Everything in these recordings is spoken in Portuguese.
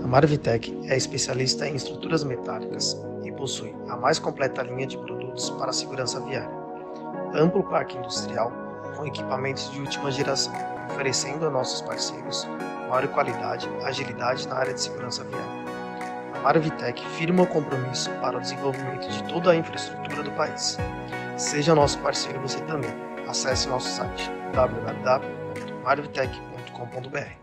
Marvitec é especialista em estruturas metálicas e possui a mais completa linha de produtos para a segurança viária. Amplo parque industrial com equipamentos de última geração, oferecendo a nossos parceiros maior qualidade e agilidade na área de segurança viária. A Marvitec firma o compromisso para o desenvolvimento de toda a infraestrutura do país. Seja nosso parceiro você também. Acesse nosso site www.marvitec.com.br.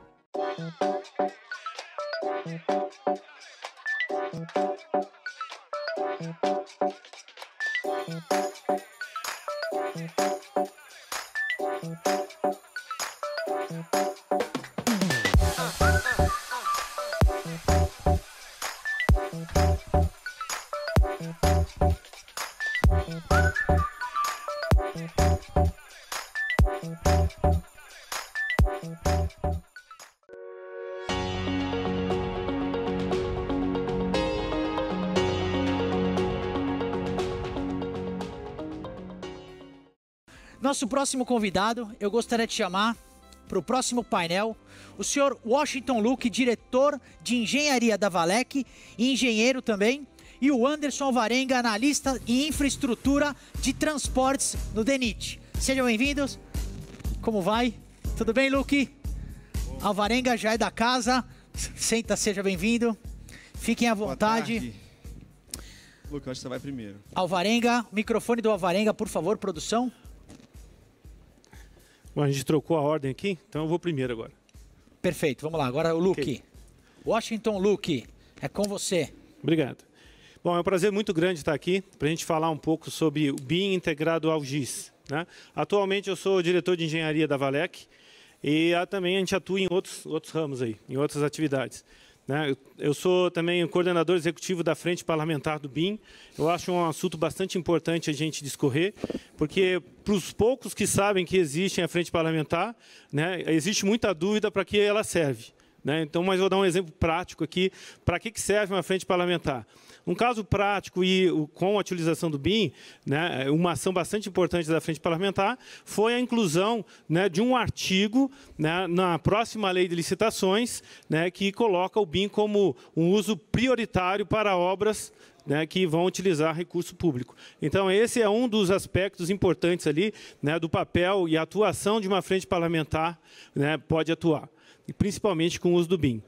Nosso próximo convidado, eu gostaria de chamar para o próximo painel o senhor Washington Luque, diretor de engenharia da Valec e engenheiro também, e o Anderson Alvarenga, analista em infraestrutura de transportes no DENIT. Sejam bem-vindos. Como vai? Tudo bem, Luque? Alvarenga já é da casa. Senta, seja bem-vindo. Fiquem à vontade. Luque, acho que você vai primeiro. Alvarenga, microfone do Alvarenga, por favor, produção. Bom, a gente trocou a ordem aqui, então eu vou primeiro agora. Perfeito, vamos lá. Agora o Luque. Okay. Washington Luque, é com você. Obrigado. Bom, é um prazer muito grande estar aqui para a gente falar um pouco sobre o BIM integrado ao GIS, né? Atualmente eu sou diretor de engenharia da Valec e também a gente atua em outros ramos aí, em outras atividades. Eu sou também o coordenador executivo da Frente Parlamentar do BIM. Eu acho um assunto bastante importante a gente discorrer, porque para os poucos que sabem que existe a Frente Parlamentar, né, existe muita dúvida para que ela serve. Então, mas vou dar um exemplo prático aqui, para que serve uma frente parlamentar. Um caso prático e com a utilização do BIM, né, uma ação bastante importante da frente parlamentar, foi a inclusão, né, de um artigo, né, na próxima lei de licitações, né, que coloca o BIM como um uso prioritário para obras, né, que vão utilizar recurso público. Então, esse é um dos aspectos importantes ali, né, do papel e atuação de uma frente parlamentar, né, pode atuar, e principalmente com o uso do BIM.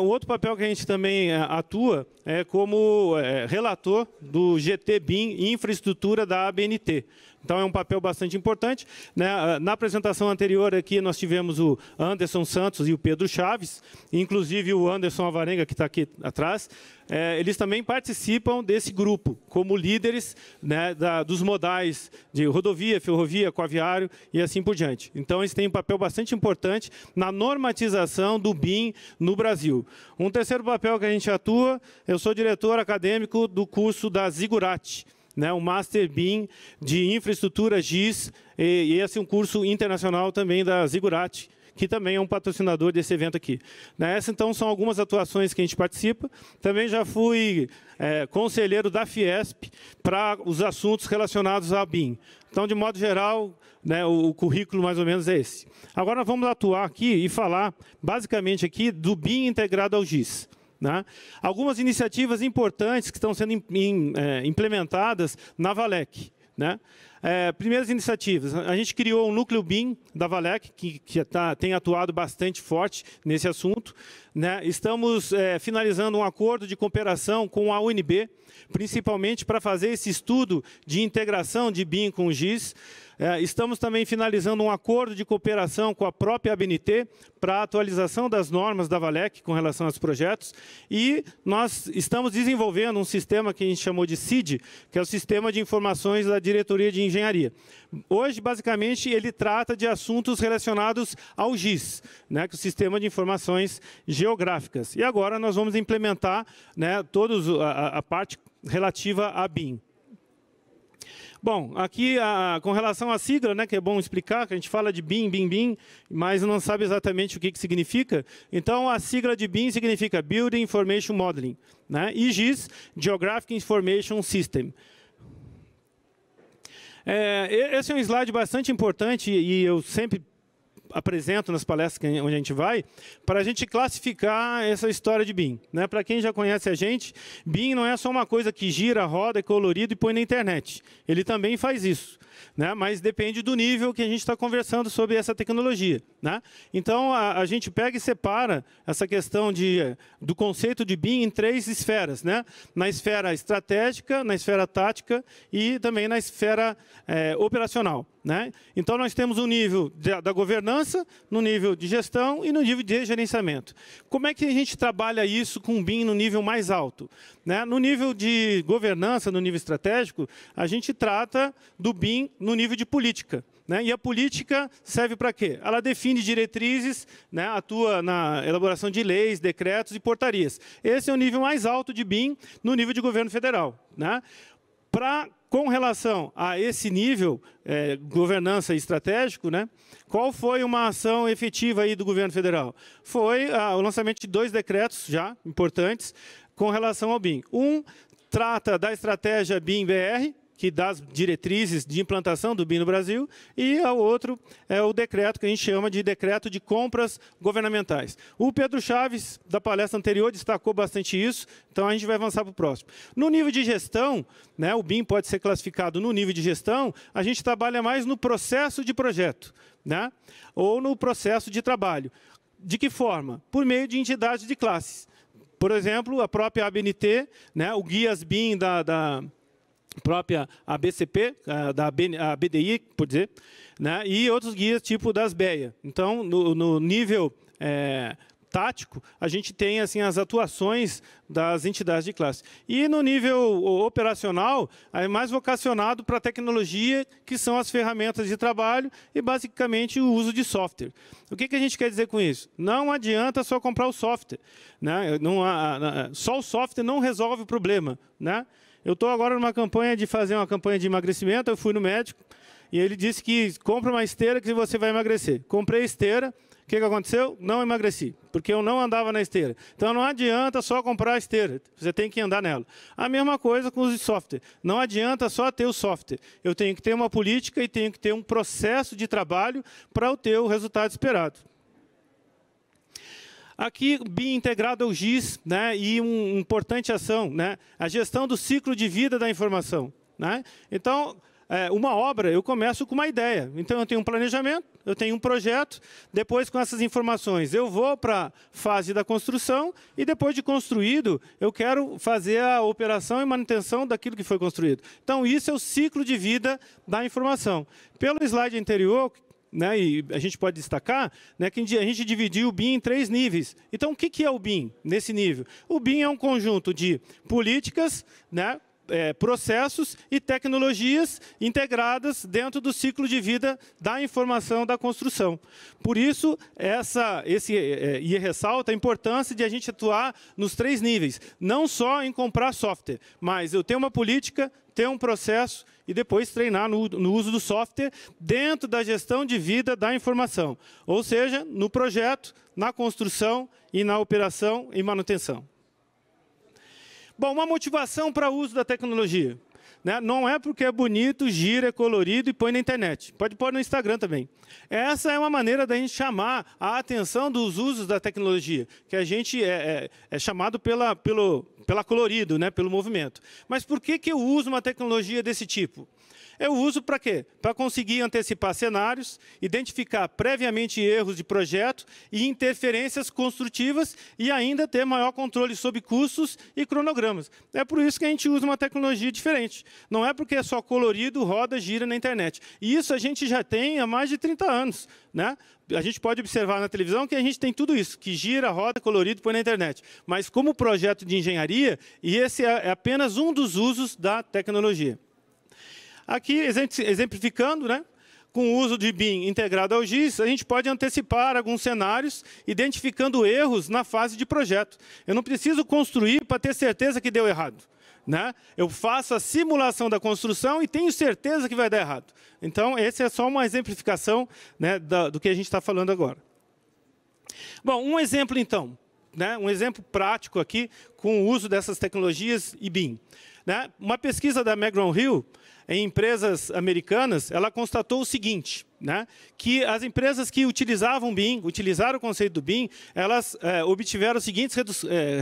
O outro papel que a gente também atua é como relator do GT BIM Infraestrutura da ABNT. Então, é um papel bastante importante, né? Na apresentação anterior aqui, nós tivemos o Anderson Santos e o Pedro Chaves, inclusive o Anderson Alvarenga, que está aqui atrás. Eles também participam desse grupo, como líderes, né, dos modais de rodovia, ferrovia, aquaviário e assim por diante. Então, eles têm um papel bastante importante na normatização do BIM no Brasil. Um terceiro papel que a gente atua, eu sou diretor acadêmico do curso da Zigurati, né, o Master BIM de Infraestrutura GIS, e esse é um curso internacional também da Zigurati, que também é um patrocinador desse evento aqui. Essas, então, são algumas atuações que a gente participa. Também já fui conselheiro da Fiesp para os assuntos relacionados ao BIM. Então, de modo geral, né, o currículo mais ou menos é esse. Agora, vamos atuar aqui e falar, basicamente, aqui do BIM integrado ao GIS. Algumas iniciativas importantes que estão sendo implementadas na Valec. Primeiras iniciativas, a gente criou um núcleo BIM da Valec, que tem atuado bastante forte nesse assunto. Estamos finalizando um acordo de cooperação com a UNB, principalmente para fazer esse estudo de integração de BIM com o GIS. Estamos também finalizando um acordo de cooperação com a própria ABNT para a atualização das normas da Valec com relação aos projetos. E nós estamos desenvolvendo um sistema que a gente chamou de CID, que é o Sistema de Informações da Diretoria de Engenharia. Hoje, basicamente, ele trata de assuntos relacionados ao GIS, né, que é o Sistema de Informações Geográficas. E agora nós vamos implementar, né, a parte relativa a BIM. Bom, aqui com relação à sigla, né, que é bom explicar, que a gente fala de BIM, BIM, BIM, mas não sabe exatamente o que significa. Então, a sigla de BIM significa Building Information Modeling, né, e GIS, Geographic Information System. Esse é um slide bastante importante e eu sempre apresento nas palestras onde a gente vai, para a gente classificar essa história de BIM. Né? Para quem já conhece a gente, BIM não é só uma coisa que gira, roda, é colorido e põe na internet. Ele também faz isso. Né? Mas depende do nível que a gente está conversando sobre essa tecnologia. Né? Então, a gente pega e separa essa questão do conceito de BIM em 3 esferas. Né? Na esfera estratégica, na esfera tática e também na esfera operacional. Né? Então, nós temos um nível da governança, no nível de gestão e no nível de gerenciamento. Como é que a gente trabalha isso com o BIM no nível mais alto? Né? No nível de governança, no nível estratégico, a gente trata do BIM no nível de política. Né? E a política serve para quê? Ela define diretrizes, né? Atua na elaboração de leis, decretos e portarias. Esse é o nível mais alto de BIM no nível de governo federal. Né? Com relação a esse nível, governança e estratégico, né, qual foi uma ação efetiva aí do governo federal? Foi o lançamento de 2 decretos já importantes com relação ao BIM. Um trata da estratégia BIM-BR, que dá as diretrizes de implantação do BIM no Brasil, e o outro é o decreto que a gente chama de decreto de compras governamentais. O Pedro Chaves, da palestra anterior, destacou bastante isso, então a gente vai avançar para o próximo. No nível de gestão, né, o BIM pode ser classificado no nível de gestão, a gente trabalha mais no processo de projeto, né, ou no processo de trabalho. De que forma? Por meio de entidades de classes. Por exemplo, a própria ABNT, né, o Guias BIM da própria ABCP, a BDI, por dizer, né, e outros guias tipo das BEA. Então, no nível tático, a gente tem assim, as atuações das entidades de classe. E no nível operacional, é mais vocacionado para a tecnologia, que são as ferramentas de trabalho e, basicamente, o uso de software. O que a gente quer dizer com isso? Não adianta só comprar o software. Né? Só o software não resolve o problema. Né? Eu estou agora numa campanha de fazer uma campanha de emagrecimento, eu fui no médico e ele disse que compra uma esteira que você vai emagrecer. Comprei a esteira, o que aconteceu? Não emagreci, porque eu não andava na esteira. Então não adianta só comprar a esteira, você tem que andar nela. A mesma coisa com os software. Não adianta só ter o software. Eu tenho que ter uma política e tenho que ter um processo de trabalho para eu ter o resultado esperado. Aqui, BIM integrado ao GIS, né, e uma importante ação, né, a gestão do ciclo de vida da informação. Né? Então, uma obra, eu começo com uma ideia. Então, eu tenho um planejamento, eu tenho um projeto, depois, com essas informações, eu vou para a fase da construção e, depois de construído, eu quero fazer a operação e manutenção daquilo que foi construído. Então, isso é o ciclo de vida da informação. Pelo slide anterior, né, e a gente pode destacar, né, que a gente dividiu o BIM em 3 níveis. Então, o que é o BIM nesse nível? O BIM é um conjunto de políticas, né, processos e tecnologias integradas dentro do ciclo de vida da informação da construção. Por isso, e ressalta a importância de a gente atuar nos 3 níveis. Não só em comprar software, mas eu tenho uma política, ter um processo e depois treinar no uso do software dentro da gestão de vida da informação. Ou seja, no projeto, na construção e na operação e manutenção. Bom, uma motivação para o uso da tecnologia. Né? Não é porque é bonito, gira, é colorido e põe na internet. Pode pôr no Instagram também. Essa é uma maneira da gente chamar a atenção dos usos da tecnologia, que a gente é chamado pela colorido, né? Pelo movimento. Mas por que eu uso uma tecnologia desse tipo? Eu uso para quê? Para conseguir antecipar cenários, identificar previamente erros de projeto e interferências construtivas e ainda ter maior controle sobre custos e cronogramas. É por isso que a gente usa uma tecnologia diferente. Não é porque é só colorido, roda, gira na internet. E isso a gente já tem há mais de 30 anos. Né? A gente pode observar na televisão que a gente tem tudo isso, que gira, roda, colorido, põe na internet. Mas como projeto de engenharia, e esse é apenas um dos usos da tecnologia. Aqui, exemplificando, né, com o uso de BIM integrado ao GIS, a gente pode antecipar alguns cenários, identificando erros na fase de projeto. Eu não preciso construir para ter certeza que deu errado. Né? Eu faço a simulação da construção e tenho certeza que vai dar errado. Então, essa é só uma exemplificação, né, do que a gente está falando agora. Bom, um exemplo, então. Né, um exemplo prático aqui com o uso dessas tecnologias e BIM. né? Uma pesquisa da McGraw-Hill em empresas americanas, ela constatou o seguinte, né? Que as empresas que utilizavam BIM, utilizaram o conceito do BIM, elas obtiveram os seguintes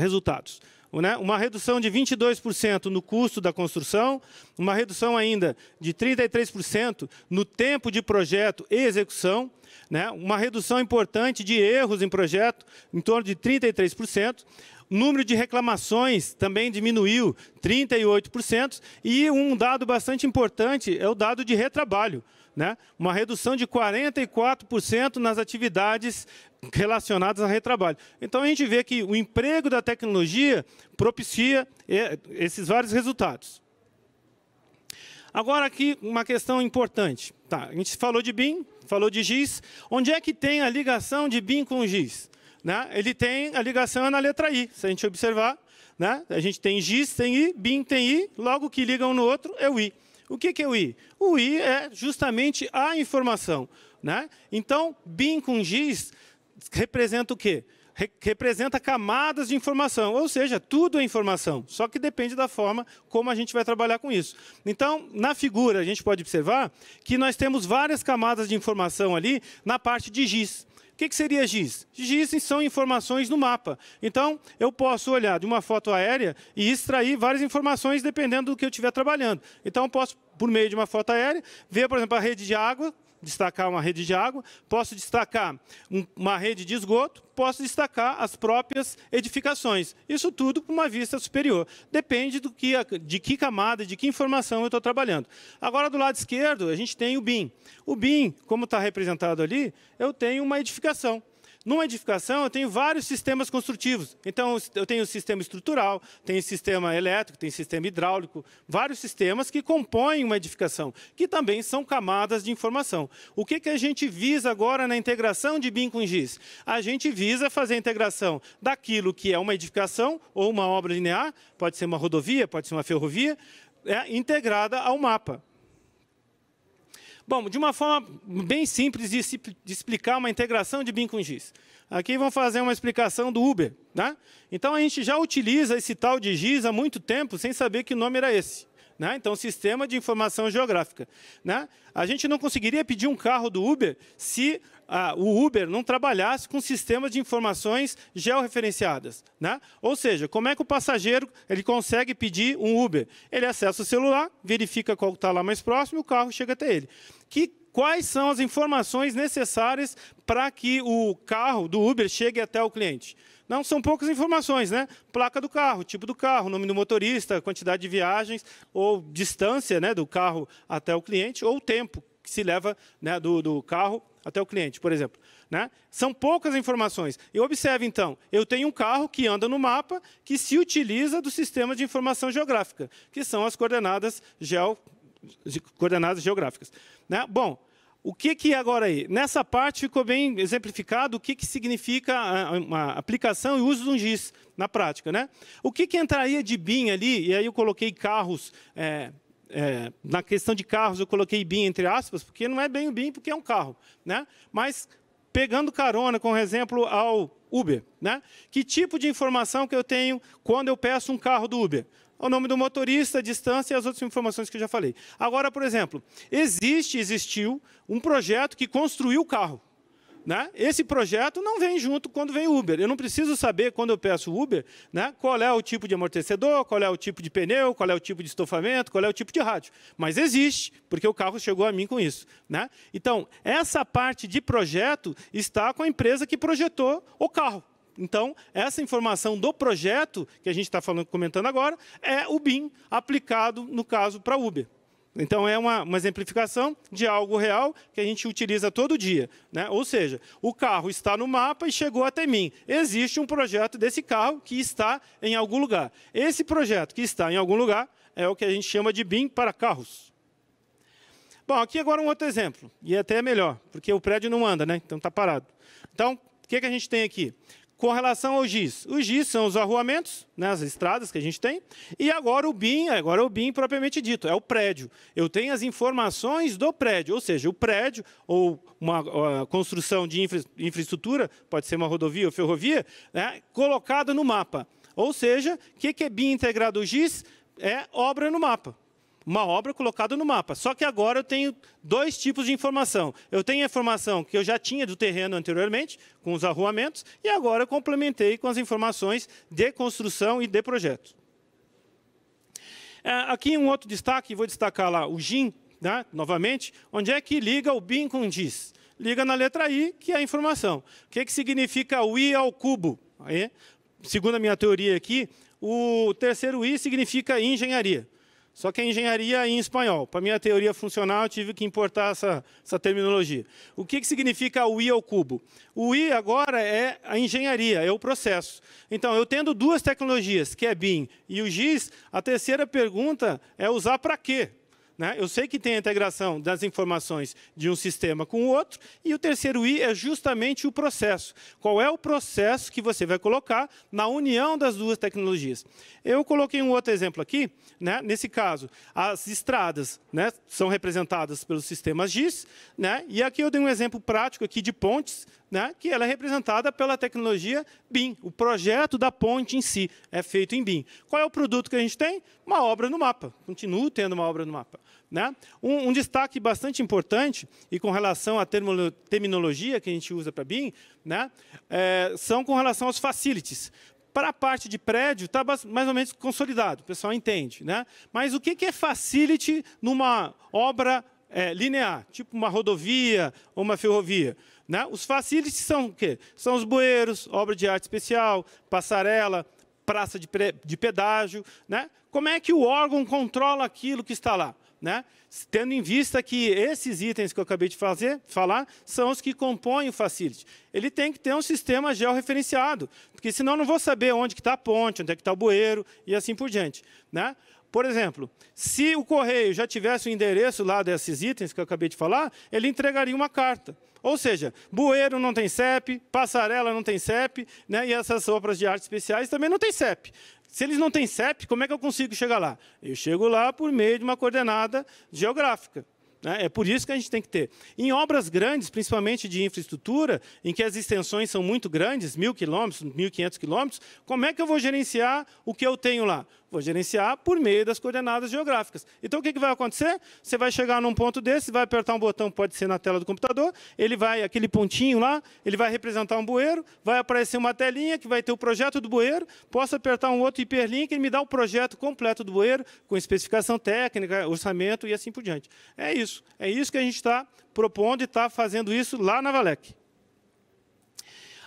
resultados. Né? Uma redução de 22% no custo da construção, uma redução ainda de 33% no tempo de projeto e execução, né? Uma redução importante de erros em projeto, em torno de 33%. O número de reclamações também diminuiu 38%. E um dado bastante importante é o dado de retrabalho, né? Uma redução de 44% nas atividades relacionadas a retrabalho. Então, a gente vê que o emprego da tecnologia propicia esses vários resultados. Agora, aqui, uma questão importante. Tá, a gente falou de BIM, falou de GIS. Onde é que tem a ligação de BIM com o GIS? Né? Ele tem a ligação na letra I, se a gente observar. Né? A gente tem GIS, tem I, BIM tem I, logo que liga um no outro é o I. O que é o I? O I é justamente a informação. Né? Então, BIM com GIS representa o quê? Representa camadas de informação, ou seja, tudo é informação, só que depende da forma como a gente vai trabalhar com isso. Então, na figura, a gente pode observar que nós temos várias camadas de informação ali na parte de GIS. O que seria GIS? GIS são informações no mapa. Então, eu posso olhar de uma foto aérea e extrair várias informações dependendo do que eu estiver trabalhando. Então, eu posso, por meio de uma foto aérea, ver, por exemplo, a rede de água, destacar uma rede de água, posso destacar uma rede de esgoto, posso destacar as próprias edificações. Isso tudo com uma vista superior. Depende de que camada, de que informação eu estou trabalhando. Agora, do lado esquerdo, a gente tem o BIM. O BIM, como está representado ali, eu tenho uma edificação. Numa edificação, eu tenho vários sistemas construtivos. Então, eu tenho o sistema estrutural, tenho o sistema elétrico, tenho o sistema hidráulico, vários sistemas que compõem uma edificação, que também são camadas de informação. O que a gente visa agora na integração de BIM com GIS? A gente visa fazer a integração daquilo que é uma edificação ou uma obra linear, pode ser uma rodovia, pode ser uma ferrovia, integrada ao mapa. Bom, de uma forma bem simples de explicar uma integração de BIM com GIS. Aqui vamos fazer uma explicação do Uber. Né? Então, a gente já utiliza esse tal de GIS há muito tempo, sem saber que o nome era esse. Né? Então, Sistema de Informação Geográfica. Né? A gente não conseguiria pedir um carro do Uber se o Uber não trabalhasse com sistemas de informações georreferenciadas. Né? Ou seja, como é que o passageiro ele consegue pedir um Uber? Ele acessa o celular, verifica qual está lá mais próximo e o carro chega até ele. Quais são as informações necessárias para que o carro do Uber chegue até o cliente? Não são poucas informações, né? Placa do carro, tipo do carro, nome do motorista, quantidade de viagens, ou distância, né, do carro até o cliente, ou o tempo que se leva, né, do carro até o cliente, por exemplo. Né? São poucas informações. E observe, então, eu tenho um carro que anda no mapa que se utiliza do sistema de informação geográfica, que são as coordenadas geográficas. Né? Bom, o que agora aí? Nessa parte ficou bem exemplificado o que significa uma aplicação e uso de um GIS na prática. Né? O que entraria de BIM ali, e aí eu coloquei carros, na questão de carros eu coloquei BIM entre aspas, porque não é bem o BIM, porque é um carro. Né? Mas pegando carona, com exemplo, ao Uber. Né? Que tipo de informação que eu tenho quando eu peço um carro do Uber? O nome do motorista, a distância e as outras informações que eu já falei. Agora, por exemplo, existiu um projeto que construiu o carro. Né? Esse projeto não vem junto quando vem o Uber. Eu não preciso saber, quando eu peço Uber, né, qual é o tipo de amortecedor, qual é o tipo de pneu, qual é o tipo de estofamento, qual é o tipo de rádio. Mas existe, porque o carro chegou a mim com isso. Né? Então, essa parte de projeto está com a empresa que projetou o carro. Então, essa informação do projeto, que a gente está comentando agora, é o BIM aplicado, no caso, para Uber. Então, é uma exemplificação de algo real que a gente utiliza todo dia. Né? Ou seja, o carro está no mapa e chegou até mim. Existe um projeto desse carro que está em algum lugar. Esse projeto que está em algum lugar é o que a gente chama de BIM para carros. Bom, aqui agora um outro exemplo, e até é melhor, porque o prédio não anda, né? Então está parado. Então, o que a gente tem aqui? Com relação ao GIS. Os GIS são os arruamentos, né, as estradas que a gente tem, e agora o BIM propriamente dito, é o prédio. Eu tenho as informações do prédio, ou seja, o prédio ou uma construção de infraestrutura, pode ser uma rodovia ou ferrovia, né, colocada no mapa. Ou seja, o que é BIM integrado ao GIS? é obra no mapa. Uma obra colocada no mapa. Só que agora eu tenho dois tipos de informação. Eu tenho a informação que eu já tinha do terreno anteriormente, com os arruamentos, e agora eu complementei com as informações de construção e de projeto. Aqui um outro destaque, vou destacar lá o GIS, né, novamente. Onde é que liga o BIM com o GIS? Liga na letra I, que é a informação. O que significa o I ao cubo? Aí, segundo a minha teoria aqui, o terceiro I significa engenharia. Só que é engenharia em espanhol. Para a minha teoria funcional, eu tive que importar essa terminologia. O que significa o I ao cubo? O I agora é a engenharia, é o processo. Então, eu tendo duas tecnologias, que é BIM e o GIS, a terceira pergunta é usar para quê? Né? Eu sei que tem a integração das informações de um sistema com o outro, e o terceiro I é justamente o processo. Qual é o processo que você vai colocar na união das duas tecnologias? Eu coloquei um outro exemplo aqui. Né? Nesse caso, as estradas, né, são representadas pelos sistemas GIS, né? E aqui eu dei um exemplo prático aqui de pontes, né, que ela é representada pela tecnologia BIM. O projeto da ponte em si é feito em BIM. Qual é o produto que a gente tem? Uma obra no mapa. Continuo tendo uma obra no mapa. Né? Um destaque bastante importante, e com relação à terminologia que a gente usa para BIM, né, são com relação aos facilities. Para a parte de prédio, está mais ou menos consolidado, o pessoal entende. Né? Mas o que é facility numa obra linear, tipo uma rodovia ou uma ferrovia? Né? Os facilities são o quê? São os bueiros, obra de arte especial, passarela, praça de pedágio. Né? Como é que o órgão controla aquilo que está lá? Né? Tendo em vista que esses itens que eu acabei de falar são os que compõem o facility. Ele tem que ter um sistema georreferenciado, porque senão eu não vou saber onde está a ponte, onde é que está o bueiro e assim por diante. Né? Por exemplo, se o correio já tivesse o endereço lá desses itens que eu acabei de falar, ele entregaria uma carta. Ou seja, bueiro não tem CEP, passarela não tem CEP, né? E essas obras de arte especiais também não tem CEP. Se eles não têm CEP, como é que eu consigo chegar lá? Eu chego lá por meio de uma coordenada geográfica. Né? É por isso que a gente tem que ter. Em obras grandes, principalmente de infraestrutura, em que as extensões são muito grandes, 1.000 quilômetros, 1.500 quilômetros, como é que eu vou gerenciar o que eu tenho lá? Vou gerenciar por meio das coordenadas geográficas. Então, o que vai acontecer? Você vai chegar num ponto desse, vai apertar um botão, pode ser na tela do computador, ele vai, aquele pontinho lá, ele vai representar um bueiro, vai aparecer uma telinha que vai ter o projeto do bueiro, posso apertar um outro hiperlink e ele me dá o projeto completo do bueiro, com especificação técnica, orçamento e assim por diante. É isso que a gente está propondo e está fazendo isso lá na Valec.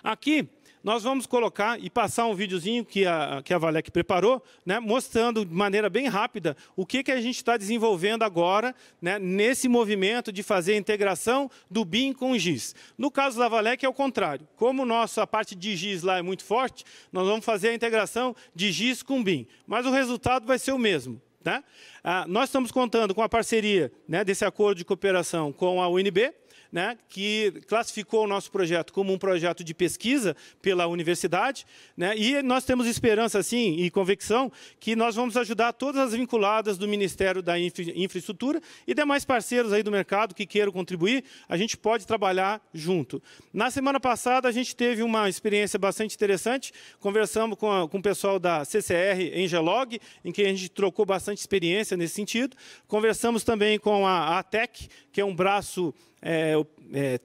Aqui, nós vamos colocar e passar um videozinho que a Valec preparou, né, mostrando de maneira bem rápida o que a gente está desenvolvendo agora, né, nesse movimento de fazer a integração do BIM com o GIS. No caso da Valec é o contrário. Como a parte de GIS lá é muito forte, nós vamos fazer a integração de GIS com BIM. Mas o resultado vai ser o mesmo. Né? Nós estamos contando com a parceria, né, desse acordo de cooperação com a UNB, né, que classificou o nosso projeto como um projeto de pesquisa pela universidade, né, e nós temos esperança, sim, e convicção que nós vamos ajudar todas as vinculadas do Ministério da Infraestrutura e demais parceiros aí do mercado que queiram contribuir, a gente pode trabalhar junto. Na semana passada, a gente teve uma experiência bastante interessante, conversamos com o pessoal da CCR Engelog, em que a gente trocou bastante experiência nesse sentido, conversamos também com a ATEC, que é um braço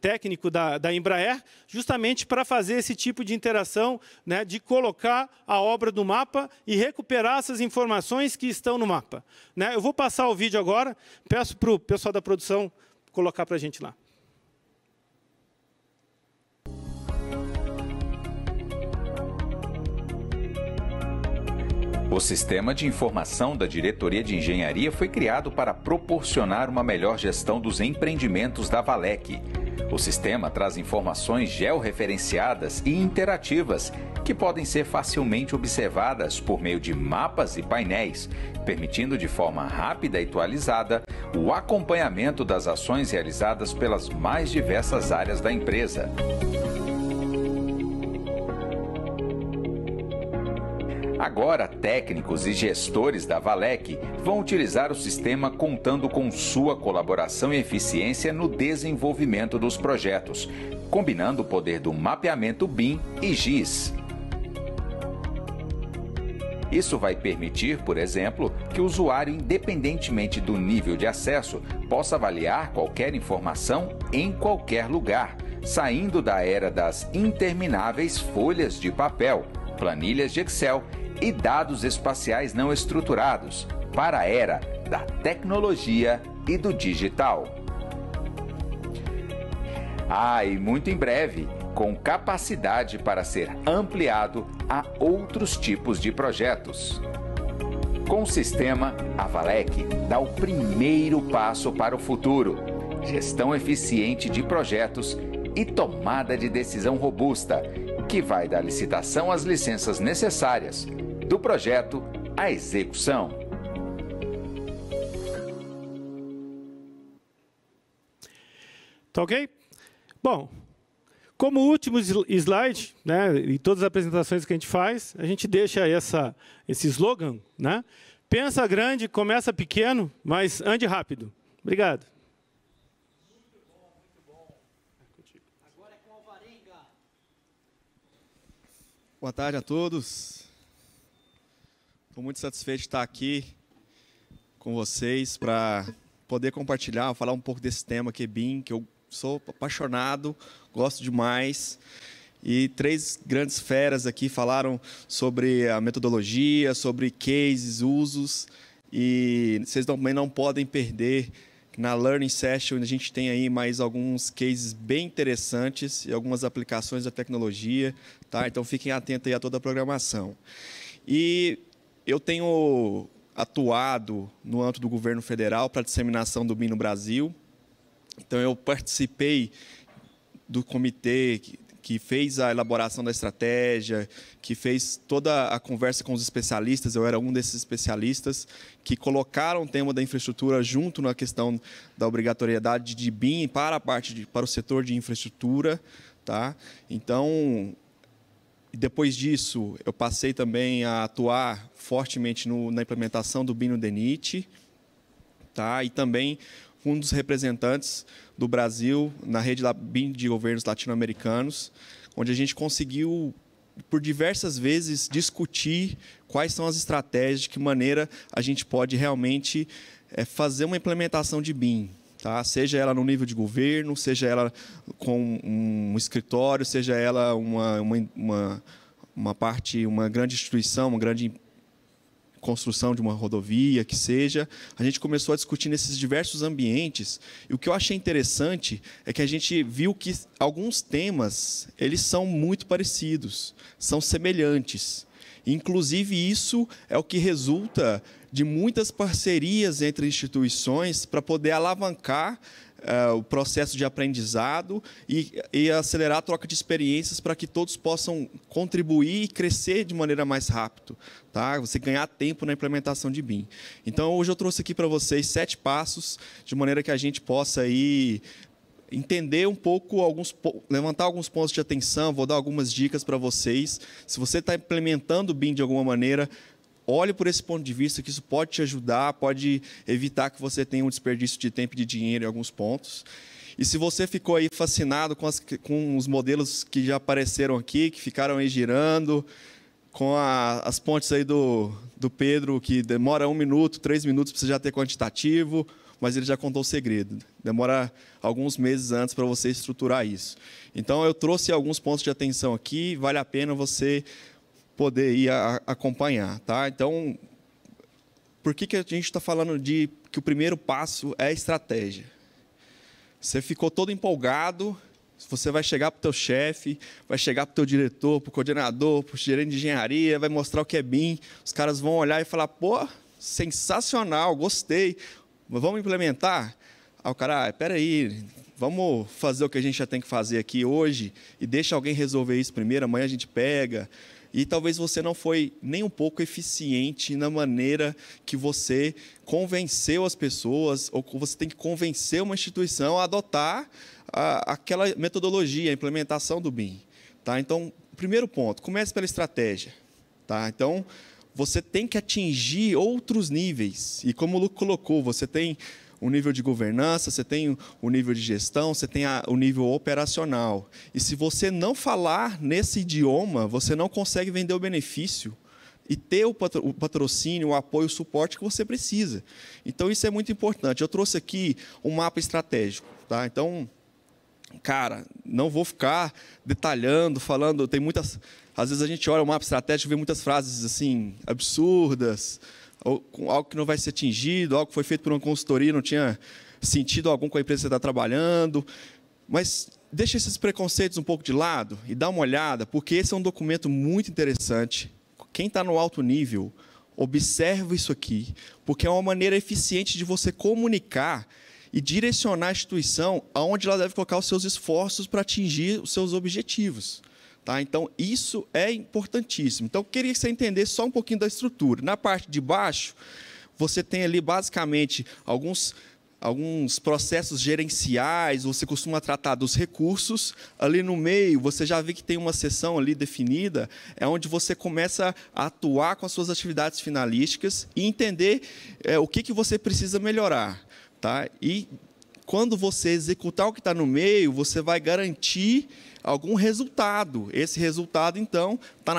técnico da Embraer, justamente para fazer esse tipo de interação, né, de colocar a obra no mapa e recuperar essas informações que estão no mapa. Né? Eu vou passar o vídeo agora, peço para o pessoal da produção colocar para a gente lá. O Sistema de Informação da Diretoria de Engenharia foi criado para proporcionar uma melhor gestão dos empreendimentos da Valec. O sistema traz informações georreferenciadas e interativas que podem ser facilmente observadas por meio de mapas e painéis, permitindo de forma rápida e atualizada o acompanhamento das ações realizadas pelas mais diversas áreas da empresa. Agora, técnicos e gestores da Valec vão utilizar o sistema contando com sua colaboração e eficiência no desenvolvimento dos projetos, combinando o poder do mapeamento BIM e GIS. Isso vai permitir, por exemplo, que o usuário, independentemente do nível de acesso, possa avaliar qualquer informação em qualquer lugar, saindo da era das intermináveis folhas de papel, planilhas de Excel e dados espaciais não estruturados, para a era da tecnologia e do digital. E muito em breve, com capacidade para ser ampliado a outros tipos de projetos. Com o sistema, a Valec dá o primeiro passo para o futuro: gestão eficiente de projetos e tomada de decisão robusta, que vai da licitação às licenças necessárias, do projeto à execução. Tá ok? Bom, como último slide, né, em todas as apresentações que a gente faz, a gente deixa esse slogan, né? Pensa grande, começa pequeno, mas ande rápido. Obrigado. Muito bom. Agora é com o Alvarenga. Boa tarde a todos. Estou muito satisfeito de estar aqui com vocês para poder compartilhar, falar um pouco desse tema que é BIM, que eu sou apaixonado, gosto demais. E 3 grandes feras aqui falaram sobre a metodologia, sobre cases, usos. E vocês também não podem perder, na Learning Session a gente tem aí mais alguns cases bem interessantes e algumas aplicações da tecnologia. Tá? Então fiquem atentos aí a toda a programação. E eu tenho atuado no âmbito do governo federal para a disseminação do BIM no Brasil. Então, eu participei do comitê que fez a elaboração da estratégia, que fez toda a conversa com os especialistas. Eu era um desses especialistas que colocaram o tema da infraestrutura junto na questão da obrigatoriedade de BIM para para o setor de infraestrutura. Tá? Então, depois disso, eu passei também a atuar fortemente na implementação do BIM no DENIT, tá? E também um dos representantes do Brasil na rede BIM de governos latino-americanos, onde a gente conseguiu, por diversas vezes, discutir quais são as estratégias, de que maneira a gente pode realmente fazer uma implementação de BIM. Tá? Seja ela no nível de governo, seja ela com um escritório, seja ela uma grande instituição, uma grande construção de uma rodovia, que seja. A gente começou a discutir nesses diversos ambientes. E o que eu achei interessante é que a gente viu que alguns temas eles são muito parecidos, são semelhantes. Inclusive, isso é o que resulta de muitas parcerias entre instituições para poder alavancar o processo de aprendizado e acelerar a troca de experiências para que todos possam contribuir e crescer de maneira mais rápida. Tá? Você ganhar tempo na implementação de BIM. Então, hoje eu trouxe aqui para vocês 7 passos, de maneira que a gente possa aí entender um pouco, levantar alguns pontos de atenção, vou dar algumas dicas para vocês. Se você está implementando o BIM de alguma maneira, olhe por esse ponto de vista, que isso pode te ajudar, pode evitar que você tenha um desperdício de tempo e de dinheiro em alguns pontos. E se você ficou aí fascinado com os modelos que já apareceram aqui, que ficaram aí girando, com as pontes aí do Pedro, que demora 1 minuto, 3 minutos para você já ter quantitativo, mas ele já contou o segredo. Demora alguns meses antes para você estruturar isso. Então, eu trouxe alguns pontos de atenção aqui, vale a pena você poder ir acompanhar. Tá? Então, por que a gente está falando que o primeiro passo é a estratégia? Você ficou todo empolgado, você vai chegar para o teu chefe, vai chegar para o teu diretor, para o coordenador, para o gerente de engenharia, vai mostrar o que é BIM, os caras vão olhar e falar, pô, sensacional, gostei, mas vamos implementar? Aí o cara, espera aí, vamos fazer o que a gente já tem que fazer aqui hoje e deixa alguém resolver isso primeiro, amanhã a gente pega. E talvez você não foi nem um pouco eficiente na maneira que você convenceu as pessoas, ou que você tem que convencer uma instituição a adotar aquela metodologia, a implementação do BIM. Tá? Então, primeiro ponto, comece pela estratégia. Tá? Então, você tem que atingir outros níveis. E como o Luco colocou, você tem o nível de governança, você tem o nível de gestão, você tem o nível operacional. E se você não falar nesse idioma, você não consegue vender o benefício e ter o patrocínio, o apoio, o suporte que você precisa. Então, isso é muito importante. Eu trouxe aqui um mapa estratégico. Tá? Então, cara, não vou ficar detalhando, falando, tem muitas... Às vezes a gente olha o mapa estratégico e vê muitas frases assim, absurdas, ou algo que não vai ser atingido, algo que foi feito por uma consultoria, não tinha sentido algum com a empresa que você está trabalhando. Mas deixa esses preconceitos um pouco de lado e dá uma olhada, porque esse é um documento muito interessante. Quem está no alto nível, observa isso aqui, porque é uma maneira eficiente de você comunicar e direcionar a instituição aonde ela deve colocar os seus esforços para atingir os seus objetivos. Tá? Então, isso é importantíssimo. Então, eu queria que você entendesse só um pouquinho da estrutura. Na parte de baixo, você tem ali, basicamente, alguns processos gerenciais, você costuma tratar dos recursos. Ali no meio, você já vê que tem uma seção ali definida, é onde você começa a atuar com as suas atividades finalísticas e entender o que você precisa melhorar. Tá? E, quando você executar o que está no meio, você vai garantir algum resultado. Esse resultado, então, está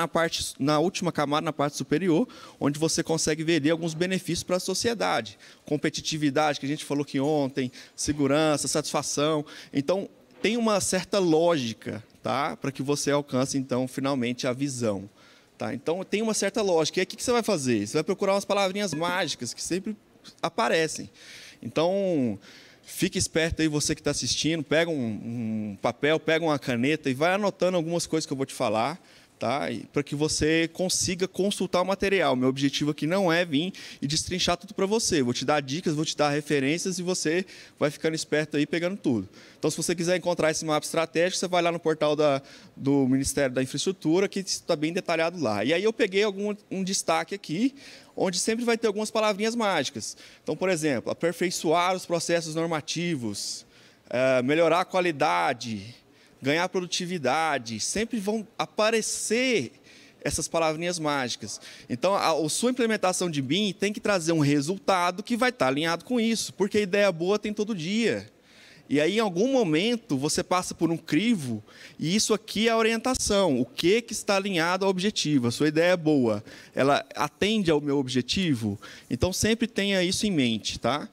na última camada, na parte superior, onde você consegue ver ali alguns benefícios para a sociedade. Competitividade, que a gente falou aqui ontem, segurança, satisfação. Então, tem uma certa lógica, tá? Para que você alcance, então, finalmente, a visão. Tá? Então, tem uma certa lógica. E aí, o que você vai fazer? Você vai procurar umas palavrinhas mágicas que sempre aparecem. Então, fique esperto aí, você que está assistindo, pega um papel, pega uma caneta e vai anotando algumas coisas que eu vou te falar, tá? Para que você consiga consultar o material. Meu objetivo aqui não é vir e destrinchar tudo para você. Vou te dar dicas, vou te dar referências e você vai ficando esperto aí, pegando tudo. Então, se você quiser encontrar esse mapa estratégico, você vai lá no portal do Ministério da Infraestrutura, que está bem detalhado lá. E aí eu peguei um destaque aqui, onde sempre vai ter algumas palavrinhas mágicas. Então, por exemplo, aperfeiçoar os processos normativos, melhorar a qualidade, ganhar produtividade, sempre vão aparecer essas palavrinhas mágicas. Então, a sua implementação de BIM tem que trazer um resultado que vai estar alinhado com isso, porque a ideia boa tem todo dia. E aí, em algum momento, você passa por um crivo, e isso aqui é a orientação. O que está alinhado ao objetivo? A sua ideia é boa. Ela atende ao meu objetivo? Então, sempre tenha isso em mente, tá?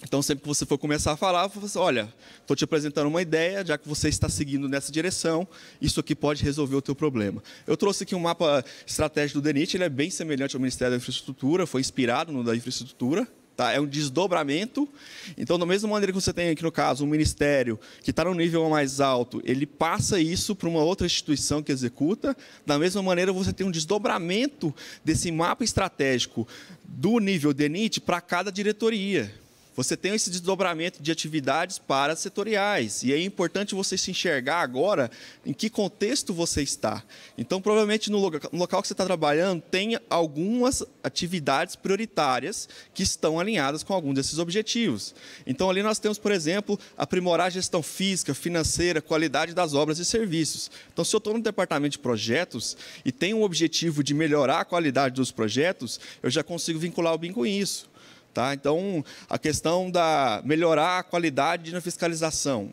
Então, sempre que você for começar a falar, você fala assim, olha, estou te apresentando uma ideia, já que você está seguindo nessa direção, isso aqui pode resolver o teu problema. Eu trouxe aqui um mapa estratégico do DENIT, ele é bem semelhante ao Ministério da Infraestrutura, foi inspirado no da Infraestrutura. Tá? É um desdobramento. Então, da mesma maneira que você tem aqui, no caso, um ministério que está no nível mais alto, ele passa isso para uma outra instituição que executa. Da mesma maneira, você tem um desdobramento desse mapa estratégico do nível DENIT para cada diretoria. Você tem esse desdobramento de atividades parasetoriais. E é importante você se enxergar agora em que contexto você está. Então, provavelmente, no local que você está trabalhando, tem algumas atividades prioritárias que estão alinhadas com algum desses objetivos. Então, ali nós temos, por exemplo, aprimorar a gestão física, financeira, qualidade das obras e serviços. Então, se eu estou no departamento de projetos e tenho um objetivo de melhorar a qualidade dos projetos, eu já consigo vincular o BIM com isso. Tá? Então, a questão da melhorar a qualidade na fiscalização.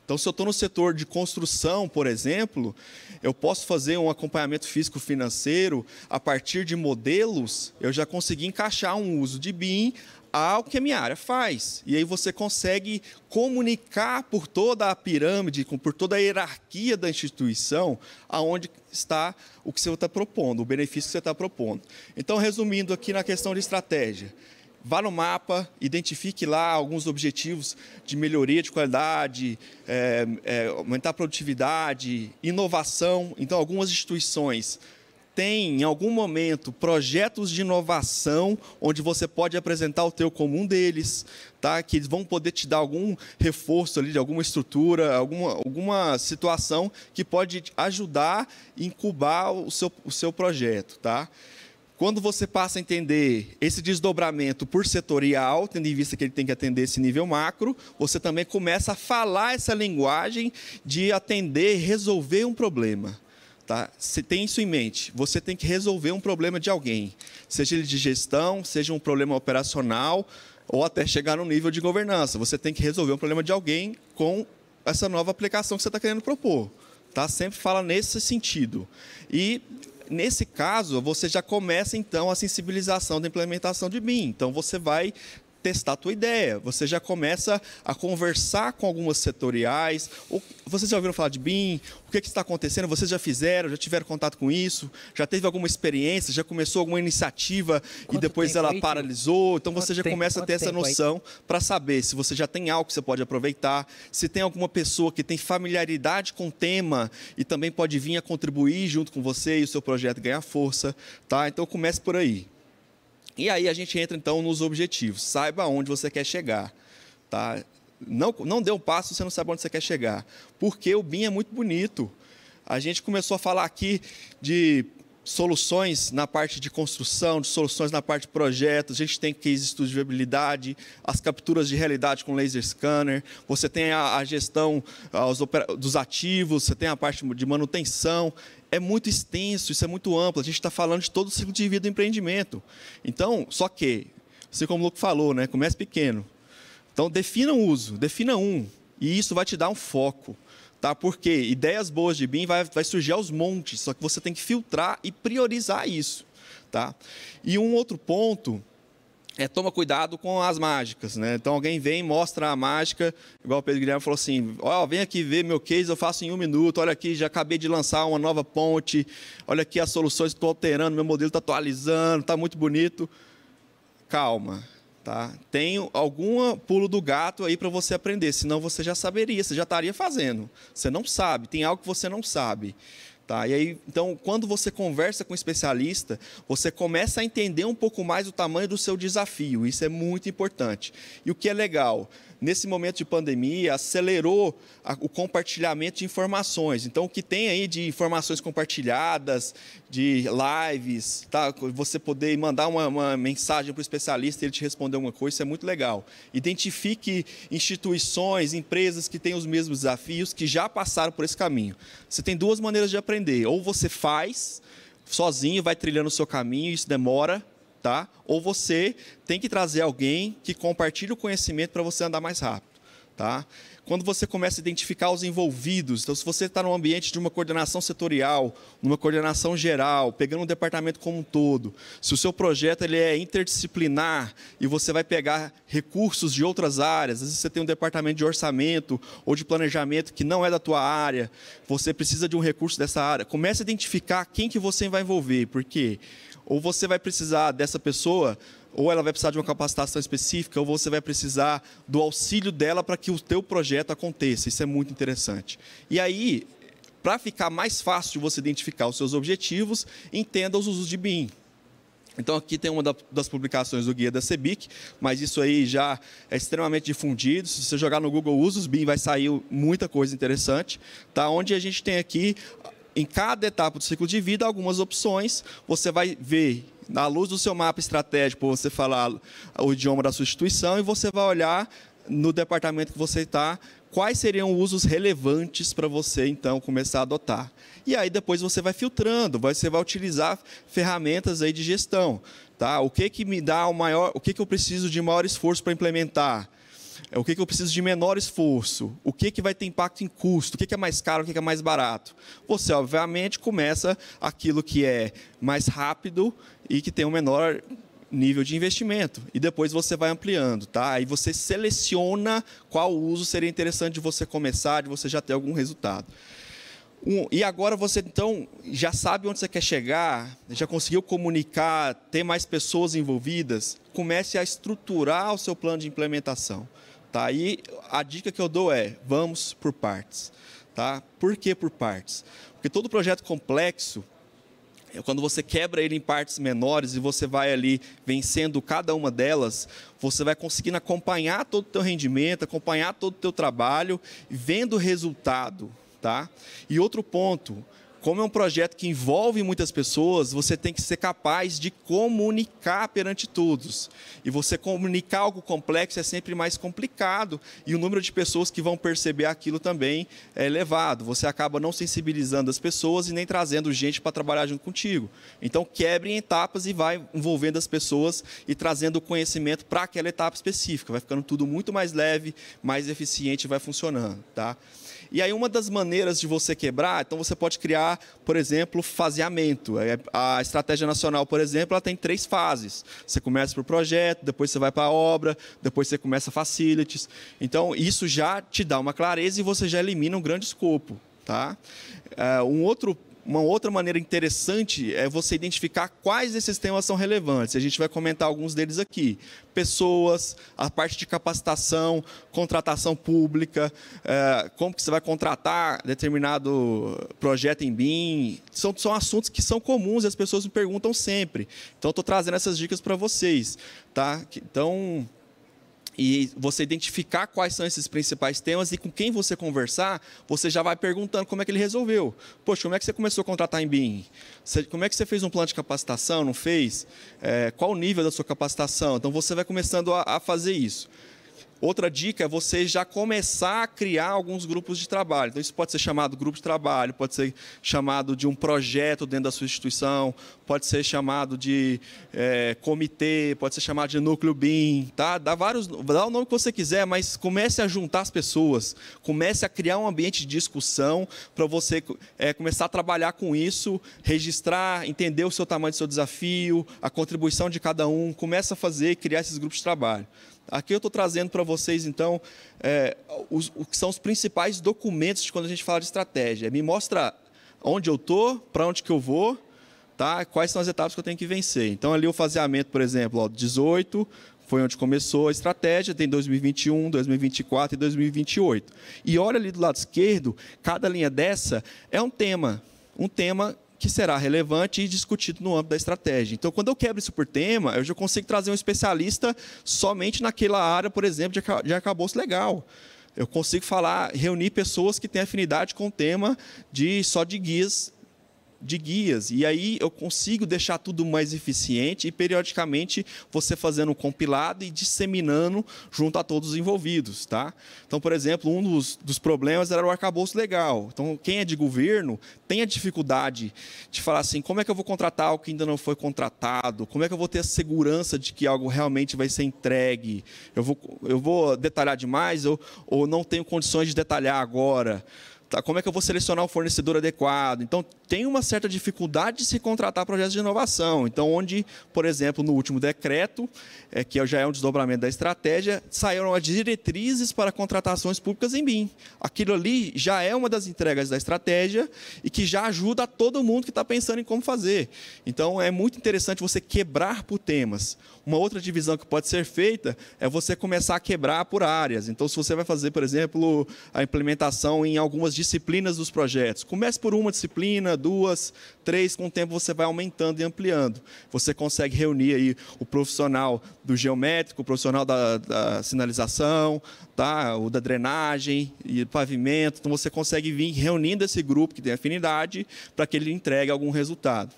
Então, se eu estou no setor de construção, por exemplo, eu posso fazer um acompanhamento físico-financeiro a partir de modelos, eu já consegui encaixar um uso de BIM ao que a minha área faz. E aí você consegue comunicar por toda a pirâmide, por toda a hierarquia da instituição, aonde está o que você está propondo, o benefício que você está propondo. Então, resumindo aqui na questão de estratégia, vá no mapa, identifique lá alguns objetivos de melhoria de qualidade, aumentar a produtividade, inovação. Então, algumas instituições têm, em algum momento, projetos de inovação, onde você pode apresentar o teu comum deles, tá? Que eles vão poder te dar algum reforço ali de alguma estrutura, alguma situação que pode ajudar a incubar o seu projeto, tá? Quando você passa a entender esse desdobramento por setorial, tendo em vista que ele tem que atender esse nível macro, você também começa a falar essa linguagem de atender e resolver um problema. Tá? Você tem isso em mente, você tem que resolver um problema de alguém, seja ele de gestão, seja um problema operacional, ou até chegar no nível de governança. Você tem que resolver um problema de alguém com essa nova aplicação que você está querendo propor. Tá? Sempre fala nesse sentido. E nesse caso, você já começa, então, a sensibilização da implementação de BIM. Então, você vai testar a tua ideia. Você já começa a conversar com algumas setoriais. Vocês já ouviram falar de BIM? O que está acontecendo? Vocês já fizeram? Já tiveram contato com isso? Já teve alguma experiência? Já começou alguma iniciativa e depois ela paralisou? Então, você já começa a ter essa noção para saber se você já tem algo que você pode aproveitar, se tem alguma pessoa que tem familiaridade com o tema e também pode vir a contribuir junto com você e o seu projeto ganhar força. Tá? Então, comece por aí. E aí a gente entra, então, nos objetivos. Saiba onde você quer chegar. Tá? Não dê um passo se você não sabe onde você quer chegar. Porque o BIM é muito bonito. A gente começou a falar aqui de soluções na parte de construção, de soluções na parte de projetos. A gente tem case estudo de viabilidade, as capturas de realidade com laser scanner. Você tem a gestão dos ativos, você tem a parte de manutenção. É muito extenso, isso é muito amplo. A gente está falando de todo o ciclo de vida do empreendimento. Então, só que, assim como o Luco falou, né, comece pequeno. Então, defina um uso, defina um. E isso vai te dar um foco. Tá? Porque ideias boas de BIM vai surgir aos montes, só que você tem que filtrar e priorizar isso. Tá? E um outro ponto toma cuidado com as mágicas. Né? Então, alguém vem e mostra a mágica, igual o Pedro Guilherme falou assim, vem aqui ver meu case, eu faço em 1 minuto, olha aqui, já acabei de lançar uma nova ponte, olha aqui as soluções, estou alterando, meu modelo está atualizando, está muito bonito. Calma. Tá? Tem algum pulo do gato aí para você aprender, senão você já saberia, você já estaria fazendo. Você não sabe, tem algo que você não sabe. Tá? E aí, então, quando você conversa com um especialista, você começa a entender um pouco mais o tamanho do seu desafio. Isso é muito importante. E o que é legal, nesse momento de pandemia, acelerou o compartilhamento de informações. Então, o que tem aí de informações compartilhadas, de lives, tá? Você poder mandar uma mensagem para o especialista e ele te responder alguma coisa, isso é muito legal. Identifique instituições, empresas que têm os mesmos desafios, que já passaram por esse caminho. Você tem 2 maneiras de aprender. Ou você faz sozinho, vai trilhando o seu caminho, isso demora, tá? Ou você tem que trazer alguém que compartilhe o conhecimento para você andar mais rápido. Tá? Quando você começa a identificar os envolvidos, então se você está num ambiente de uma coordenação setorial, numa coordenação geral, pegando um departamento como um todo, se o seu projeto ele é interdisciplinar e você vai pegar recursos de outras áreas, às vezes você tem um departamento de orçamento ou de planejamento que não é da tua área, você precisa de um recurso dessa área, comece a identificar quem que você vai envolver, porque ou você vai precisar dessa pessoa, ou ela vai precisar de uma capacitação específica, ou você vai precisar do auxílio dela para que o teu projeto aconteça. Isso é muito interessante. E aí, para ficar mais fácil de você identificar os seus objetivos, entenda os usos de BIM. Então, aqui tem uma das publicações do guia da CEBIC, mas isso aí já é extremamente difundido. Se você jogar no Google Usos BIM, vai sair muita coisa interessante. Tá? Onde a gente tem aqui, em cada etapa do ciclo de vida, algumas opções. Você vai ver, à luz do seu mapa estratégico, você falar o idioma da sua instituição e você vai olhar no departamento que você está, quais seriam usos relevantes para você, então, começar a adotar. E aí, depois, você vai filtrando, você vai utilizar ferramentas aí de gestão. Tá? O que me dá o maior, o que eu preciso de maior esforço para implementar? O que eu preciso de menor esforço? O que vai ter impacto em custo? O que é mais caro? O que é mais barato? Você, obviamente, começa aquilo que é mais rápido e que tem um menor nível de investimento. E depois você vai ampliando. Tá? Aí você seleciona qual uso seria interessante de você começar, de você já ter algum resultado. E agora você, então, já sabe onde você quer chegar, já conseguiu comunicar, ter mais pessoas envolvidas, comece a estruturar o seu plano de implementação. Tá? E a dica que eu dou é, vamos por partes. Tá? Por que por partes? Porque todo projeto complexo, quando você quebra ele em partes menores e você vai ali vencendo cada uma delas, você vai conseguindo acompanhar todo o teu rendimento, acompanhar todo o teu trabalho, vendo o resultado. Tá? E outro ponto, como é um projeto que envolve muitas pessoas, você tem que ser capaz de comunicar perante todos. E você comunicar algo complexo é sempre mais complicado. E o número de pessoas que vão perceber aquilo também é elevado. Você acaba não sensibilizando as pessoas e nem trazendo gente para trabalhar junto contigo. Então, quebre em etapas e vai envolvendo as pessoas e trazendo o conhecimento para aquela etapa específica. Vai ficando tudo muito mais leve, mais eficiente e vai funcionando. Tá? E aí, uma das maneiras de você quebrar, então você pode criar para, por exemplo, faseamento. A Estratégia Nacional, por exemplo, ela tem 3 fases. Você começa por projeto, depois você vai para a obra, depois você começa facilities. Então, isso já te dá uma clareza e você já elimina um grande escopo. Tá? Uma outra maneira interessante é você identificar quais desses temas são relevantes. A gente vai comentar alguns deles aqui. Pessoas, a parte de capacitação, contratação pública, como que você vai contratar determinado projeto em BIM. São assuntos que são comuns e as pessoas me perguntam sempre. Então, estou trazendo essas dicas para vocês. Tá? Então, e você identificar quais são esses principais temas e com quem você conversar, você já vai perguntando como é que ele resolveu. Poxa, como é que você começou a contratar em BIM? Como é que você fez um plano de capacitação, não fez? Qual o nível da sua capacitação? Então, você vai começando a fazer isso. Outra dica é você já começar a criar alguns grupos de trabalho. Então, isso pode ser chamado grupo de trabalho, pode ser chamado de um projeto dentro da sua instituição, pode ser chamado de comitê, pode ser chamado de núcleo BIM. Tá? Dá o nome que você quiser, mas comece a juntar as pessoas, comece a criar um ambiente de discussão para você começar a trabalhar com isso, registrar, entender o seu tamanho do seu desafio, a contribuição de cada um, comece a fazer e criar esses grupos de trabalho. Aqui eu estou trazendo para vocês, então, o que são os principais documentos de quando a gente fala de estratégia. Me mostra onde eu estou, para onde que eu vou, tá? Quais são as etapas que eu tenho que vencer. Então, ali o faseamento, por exemplo, 18, foi onde começou a estratégia, tem 2021, 2024 e 2028. E olha ali do lado esquerdo, cada linha dessa é um tema que será relevante e discutido no âmbito da estratégia. Então, quando eu quebro isso por tema, eu já consigo trazer um especialista somente naquela área, por exemplo, de arcabouço legal. Eu consigo reunir pessoas que têm afinidade com o tema só de guias. E aí eu consigo deixar tudo mais eficiente e, periodicamente, você fazendo um compilado e disseminando junto a todos os envolvidos. Tá? Então, por exemplo, um dos problemas era o arcabouço legal. Então, quem é de governo tem a dificuldade de falar assim, como é que eu vou contratar algo que ainda não foi contratado? Como é que eu vou ter a segurança de que algo realmente vai ser entregue? Eu vou detalhar demais ou não tenho condições de detalhar agora? Como é que eu vou selecionar o fornecedor adequado? Então, tem uma certa dificuldade de se contratar projetos de inovação. Então, onde, por exemplo, no último decreto, que já é um desdobramento da estratégia, saíram as diretrizes para contratações públicas em BIM. Aquilo ali já é uma das entregas da estratégia e que já ajuda a todo mundo que está pensando em como fazer. Então, é muito interessante você quebrar por temas. Uma outra divisão que pode ser feita é você começar a quebrar por áreas. Então, se você vai fazer, por exemplo, a implementação em algumas disciplinas dos projetos, comece por uma disciplina, 2, 3, com o tempo você vai aumentando e ampliando. Você consegue reunir aí o profissional do geométrico, o profissional da sinalização, tá? O da drenagem e pavimento. Então, você consegue vir reunindo esse grupo que tem afinidade para que ele entregue algum resultado.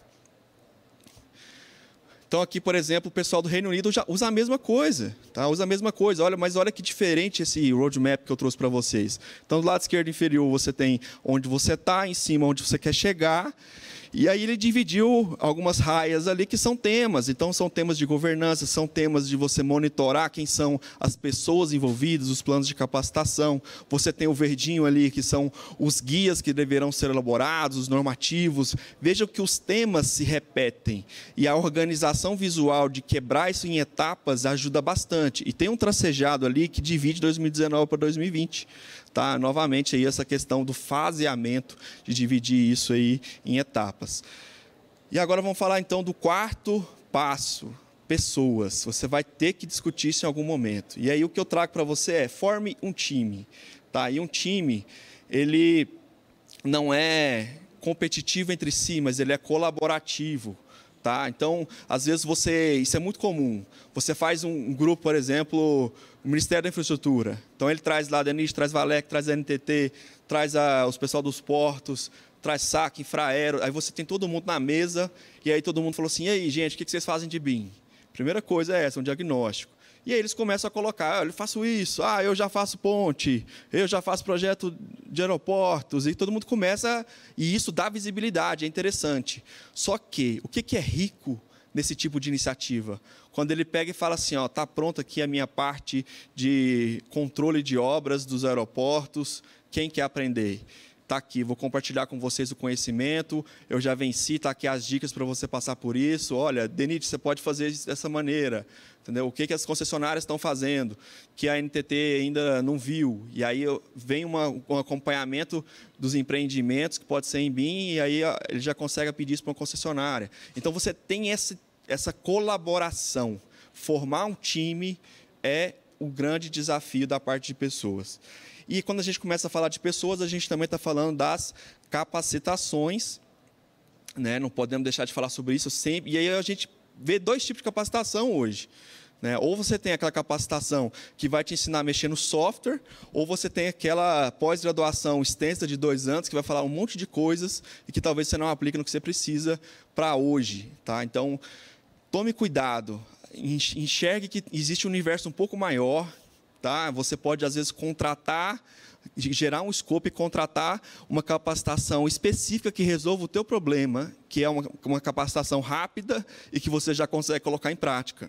Então, aqui, por exemplo, o pessoal do Reino Unido já usa a mesma coisa. Tá? Usa a mesma coisa. Mas olha que diferente esse roadmap que eu trouxe para vocês. Então, do lado esquerdo inferior, você tem onde você está, em cima, onde você quer chegar. E aí ele dividiu algumas raias ali que são temas. Então, são temas de governança, são temas de você monitorar quem são as pessoas envolvidas, os planos de capacitação. Você tem o verdinho ali, que são os guias que deverão ser elaborados, os normativos. Vejam que os temas se repetem. E a organização visual de quebrar isso em etapas ajuda bastante. E tem um tracejado ali que divide 2019 para 2020. Tá? Novamente, aí essa questão do faseamento, de dividir isso aí em etapas. E agora vamos falar, então, do quarto passo, pessoas. Você vai ter que discutir isso em algum momento. E aí o que eu trago para você é, forme um time. Tá? E um time, ele não é competitivo entre si, mas ele é colaborativo. Tá? Então, às vezes, isso é muito comum. Você faz um grupo, por exemplo, o Ministério da Infraestrutura. Então, ele traz lá a DENIT, traz Valec, traz a NTT, traz os pessoal dos portos, traz SAC, Infraero. Aí você tem todo mundo na mesa, e aí todo mundo falou assim, e aí, gente, o que vocês fazem de BIM? Primeira coisa é essa, um diagnóstico. E aí eles começam a colocar, eu faço isso, eu já faço ponte, eu já faço projeto de aeroportos, e todo mundo começa, e isso dá visibilidade, é interessante. Só que, o que é rico nesse tipo de iniciativa? Quando ele pega e fala assim, está pronto aqui a minha parte de controle de obras dos aeroportos, quem quer aprender? está aqui, vou compartilhar com vocês o conhecimento, eu já venci, está aqui as dicas para você passar por isso. Olha, Denit, você pode fazer isso dessa maneira, entendeu? O que as concessionárias estão fazendo, que a NTT ainda não viu. E aí vem um acompanhamento dos empreendimentos, que pode ser em BIM, e aí ele já consegue pedir isso para uma concessionária. Então, você tem essa colaboração. Formar um time é o grande desafio da parte de pessoas. E quando a gente começa a falar de pessoas, a gente também está falando das capacitações, né? Não podemos deixar de falar sobre isso sempre. E aí a gente vê 2 tipos de capacitação hoje, né? Ou você tem aquela capacitação que vai te ensinar a mexer no software, ou você tem aquela pós-graduação extensa de 2 anos, que vai falar um monte de coisas e que talvez você não aplique no que você precisa para hoje. Tá? Então, tome cuidado, enxergue que existe um universo um pouco maior. Tá? Você pode, às vezes, gerar um escopo e contratar uma capacitação específica que resolva o teu problema, que é uma capacitação rápida e que você já consegue colocar em prática.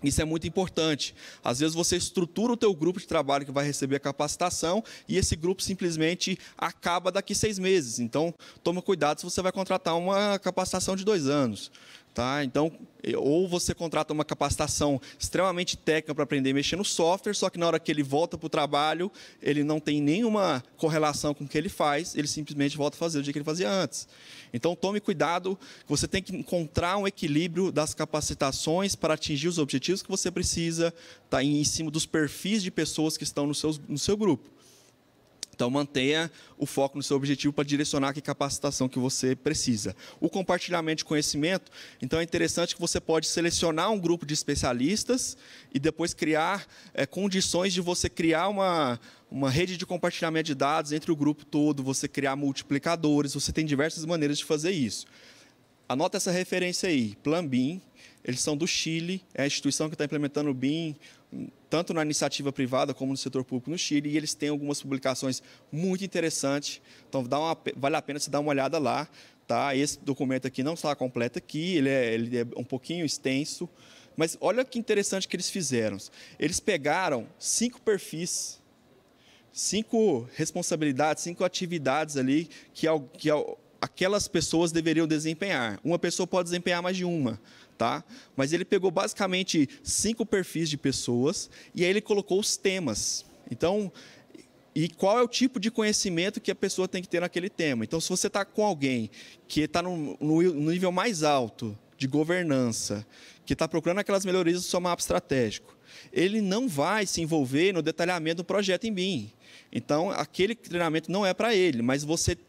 Isso é muito importante. Às vezes você estrutura o teu grupo de trabalho que vai receber a capacitação e esse grupo simplesmente acaba daqui 6 meses. Então, toma cuidado se você vai contratar uma capacitação de 2 anos. Tá? Então, ou você contrata uma capacitação extremamente técnica para aprender a mexer no software, só que na hora que ele volta para o trabalho, ele não tem nenhuma correlação com o que ele faz, ele simplesmente volta a fazer o que ele fazia antes. Então, tome cuidado, você tem que encontrar um equilíbrio das capacitações para atingir os objetivos que você precisa, tá? Em cima dos perfis de pessoas que estão no seu grupo. Então, mantenha o foco no seu objetivo para direcionar que capacitação que você precisa. O compartilhamento de conhecimento, então é interessante que você pode selecionar um grupo de especialistas e depois criar condições de você criar uma rede de compartilhamento de dados entre o grupo todo, você criar multiplicadores, você tem diversas maneiras de fazer isso. Anota essa referência aí, Plan BIM, eles são do Chile, é a instituição que está implementando o BIM, tanto na iniciativa privada como no setor público no Chile, e eles têm algumas publicações muito interessantes, então vale a pena você dar uma olhada lá. Tá? Esse documento aqui não está completo aqui, ele é um pouquinho extenso, mas olha que interessante que eles fizeram. Eles pegaram 5 perfis, 5 responsabilidades, 5 atividades ali que aquelas pessoas deveriam desempenhar. Uma pessoa pode desempenhar mais de uma. Tá? Mas ele pegou basicamente 5 perfis de pessoas e aí ele colocou os temas. Então, e qual é o tipo de conhecimento que a pessoa tem que ter naquele tema. Então, se você está com alguém que está no nível mais alto de governança, que está procurando aquelas melhorias do seu mapa estratégico, ele não vai se envolver no detalhamento do projeto em BIM. Então, aquele treinamento não é para ele, mas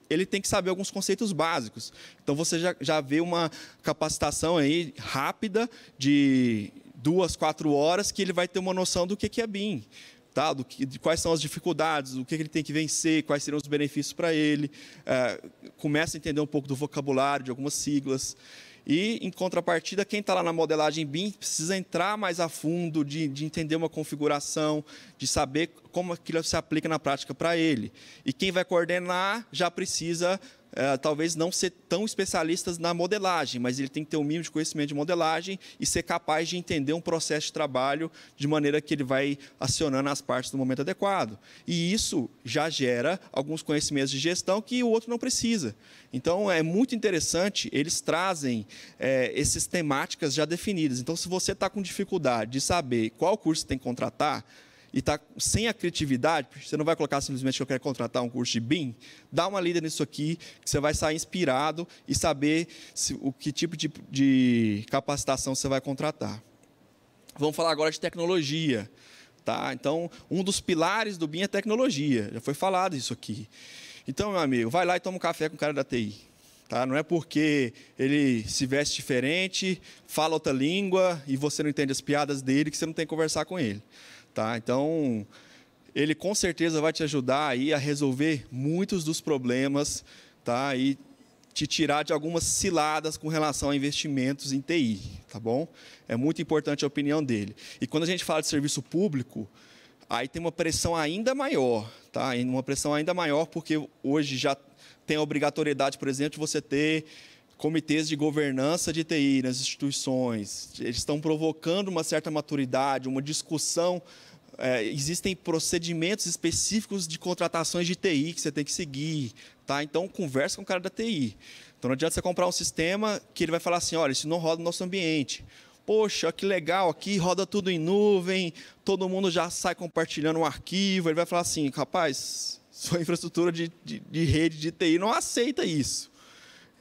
ele tem que saber alguns conceitos básicos. Então, você já vê uma capacitação aí rápida de 2, 4 horas que ele vai ter uma noção do que é BIM, tá? De quais são as dificuldades, o que ele tem que vencer, quais serão os benefícios para ele. Começa a entender um pouco do vocabulário, de algumas siglas. E, em contrapartida, quem está lá na modelagem BIM precisa entrar mais a fundo, de entender uma configuração, de saber como aquilo se aplica na prática para ele. E quem vai coordenar já precisa, talvez, não ser tão especialistas na modelagem, mas ele tem que ter um mínimo de conhecimento de modelagem e ser capaz de entender um processo de trabalho de maneira que ele vai acionando as partes no momento adequado. E isso já gera alguns conhecimentos de gestão que o outro não precisa. Então, é muito interessante, eles trazem essas temáticas já definidas. Então, se você está com dificuldade de saber qual curso você tem que contratar, e está sem a criatividade, você não vai colocar simplesmente que eu quero contratar um curso de BIM, dá uma lida nisso aqui, que você vai sair inspirado e saber que tipo de capacitação você vai contratar. Vamos falar agora de tecnologia. Tá? Então, um dos pilares do BIM é tecnologia, já foi falado isso aqui. Então, meu amigo, vai lá e toma um café com o cara da TI. Tá? Não é porque ele se veste diferente, fala outra língua e você não entende as piadas dele que você não tem que conversar com ele. Tá? Então, ele com certeza vai te ajudar aí a resolver muitos dos problemas, tá? E te tirar de algumas ciladas com relação a investimentos em TI. Tá bom? É muito importante a opinião dele. E quando a gente fala de serviço público, aí tem uma pressão ainda maior. Tá? Uma pressão ainda maior porque hoje já tem a obrigatoriedade, por exemplo, de você ter comitês de governança de TI nas instituições. Eles estão provocando uma certa maturidade, uma discussão existem procedimentos específicos de contratações de TI que você tem que seguir. Tá? Então, conversa com o cara da TI. Então, não adianta você comprar um sistema que ele vai falar assim, olha, isso não roda no nosso ambiente. Poxa, que legal, aqui roda tudo em nuvem, todo mundo já sai compartilhando um arquivo. Ele vai falar assim, rapaz, sua infraestrutura de rede de TI não aceita isso.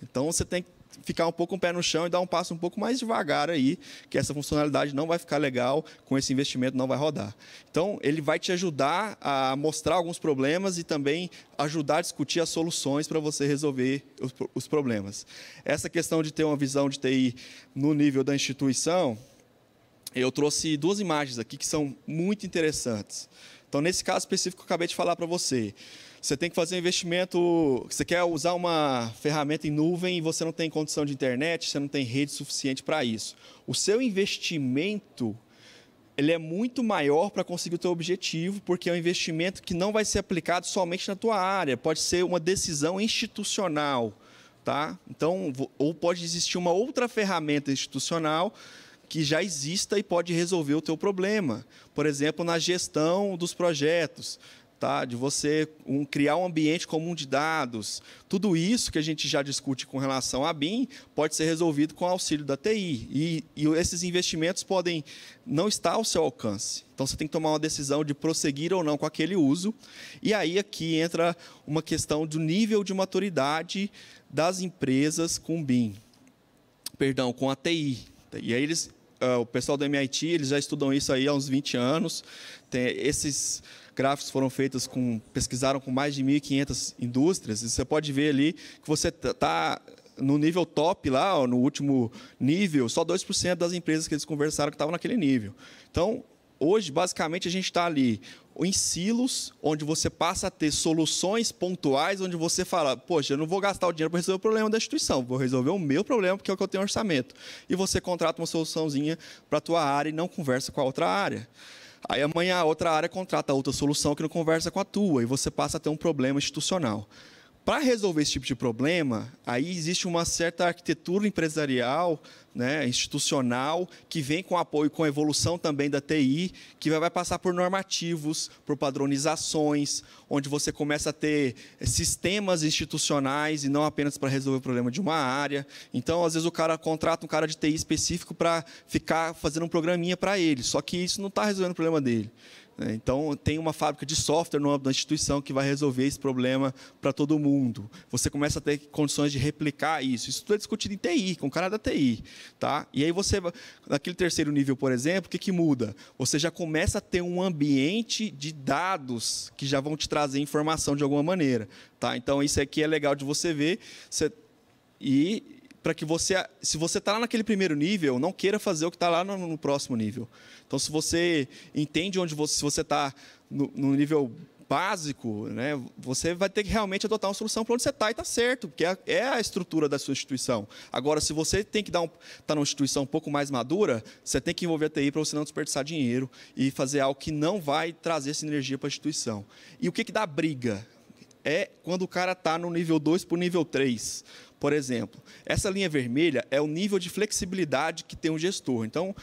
Então, você tem que ficar um pouco com o pé no chão e dar um passo um pouco mais devagar aí, que essa funcionalidade não vai ficar legal, com esse investimento não vai rodar. Então, ele vai te ajudar a mostrar alguns problemas e também ajudar a discutir as soluções para você resolver os problemas. Essa questão de ter uma visão de TI no nível da instituição, eu trouxe 2 imagens aqui que são muito interessantes. Então, nesse caso específico que eu acabei de falar para você, você tem que fazer um investimento, você quer usar uma ferramenta em nuvem e você não tem condição de internet, você não tem rede suficiente para isso. O seu investimento, ele é muito maior para conseguir o teu objetivo, porque é um investimento que não vai ser aplicado somente na tua área, pode ser uma decisão institucional, tá? Então, ou pode existir uma outra ferramenta institucional que já exista e pode resolver o teu problema. Por exemplo, na gestão dos projetos, tá? De você criar um ambiente comum de dados. Tudo isso que a gente já discute com relação à BIM pode ser resolvido com o auxílio da TI. E esses investimentos podem não estar ao seu alcance. Então, você tem que tomar uma decisão de prosseguir ou não com aquele uso. E aí, aqui entra uma questão do nível de maturidade das empresas com BIM. Perdão, com a TI. E aí, o pessoal do MIT, eles já estudam isso aí há uns 20 anos. Esses gráficos foram feitos pesquisaram com mais de 1.500 indústrias, e você pode ver ali que você está no nível top lá, no último nível, só 2% das empresas que eles conversaram que estavam naquele nível. Então, hoje, basicamente, a gente está ali em silos, onde você passa a ter soluções pontuais, onde você fala, poxa, eu não vou gastar o dinheiro para resolver o problema da instituição, vou resolver o meu problema, porque é o que eu tenho orçamento. E você contrata uma soluçãozinha para a tua área e não conversa com a outra área. Aí amanhã a outra área contrata outra solução que não conversa com a tua, e você passa a ter um problema institucional. Para resolver esse tipo de problema, aí existe uma certa arquitetura empresarial, né, institucional, que vem com apoio, com a evolução também da TI, que vai passar por normativos, por padronizações, onde você começa a ter sistemas institucionais e não apenas para resolver o problema de uma área. Então, às vezes, o cara contrata um cara de TI específico para ficar fazendo um programinha para ele, só que isso não está resolvendo o problema dele. Então, tem uma fábrica de software no âmbito da instituição que vai resolver esse problema para todo mundo. Você começa a ter condições de replicar isso. Isso tudo é discutido em TI, com o cara da TI. Tá? E aí, naquele terceiro nível, por exemplo, o que muda? Você já começa a ter um ambiente de dados que já vão te trazer informação de alguma maneira. Tá? Então, isso aqui é legal de você ver. Para que se você está lá naquele primeiro nível, não queira fazer o que está lá no próximo nível. Então, se você entende se você está no nível básico, né, você vai ter que realmente adotar uma solução para onde você está e está certo, porque é a estrutura da sua instituição. Agora, se você tem que tá numa instituição um pouco mais madura, você tem que envolver a TI para você não desperdiçar dinheiro e fazer algo que não vai trazer essa energia para a instituição. E o que dá briga? É quando o cara está no nível 2 para o nível 3. Por exemplo, essa linha vermelha é o nível de flexibilidade que tem um gestor. Então,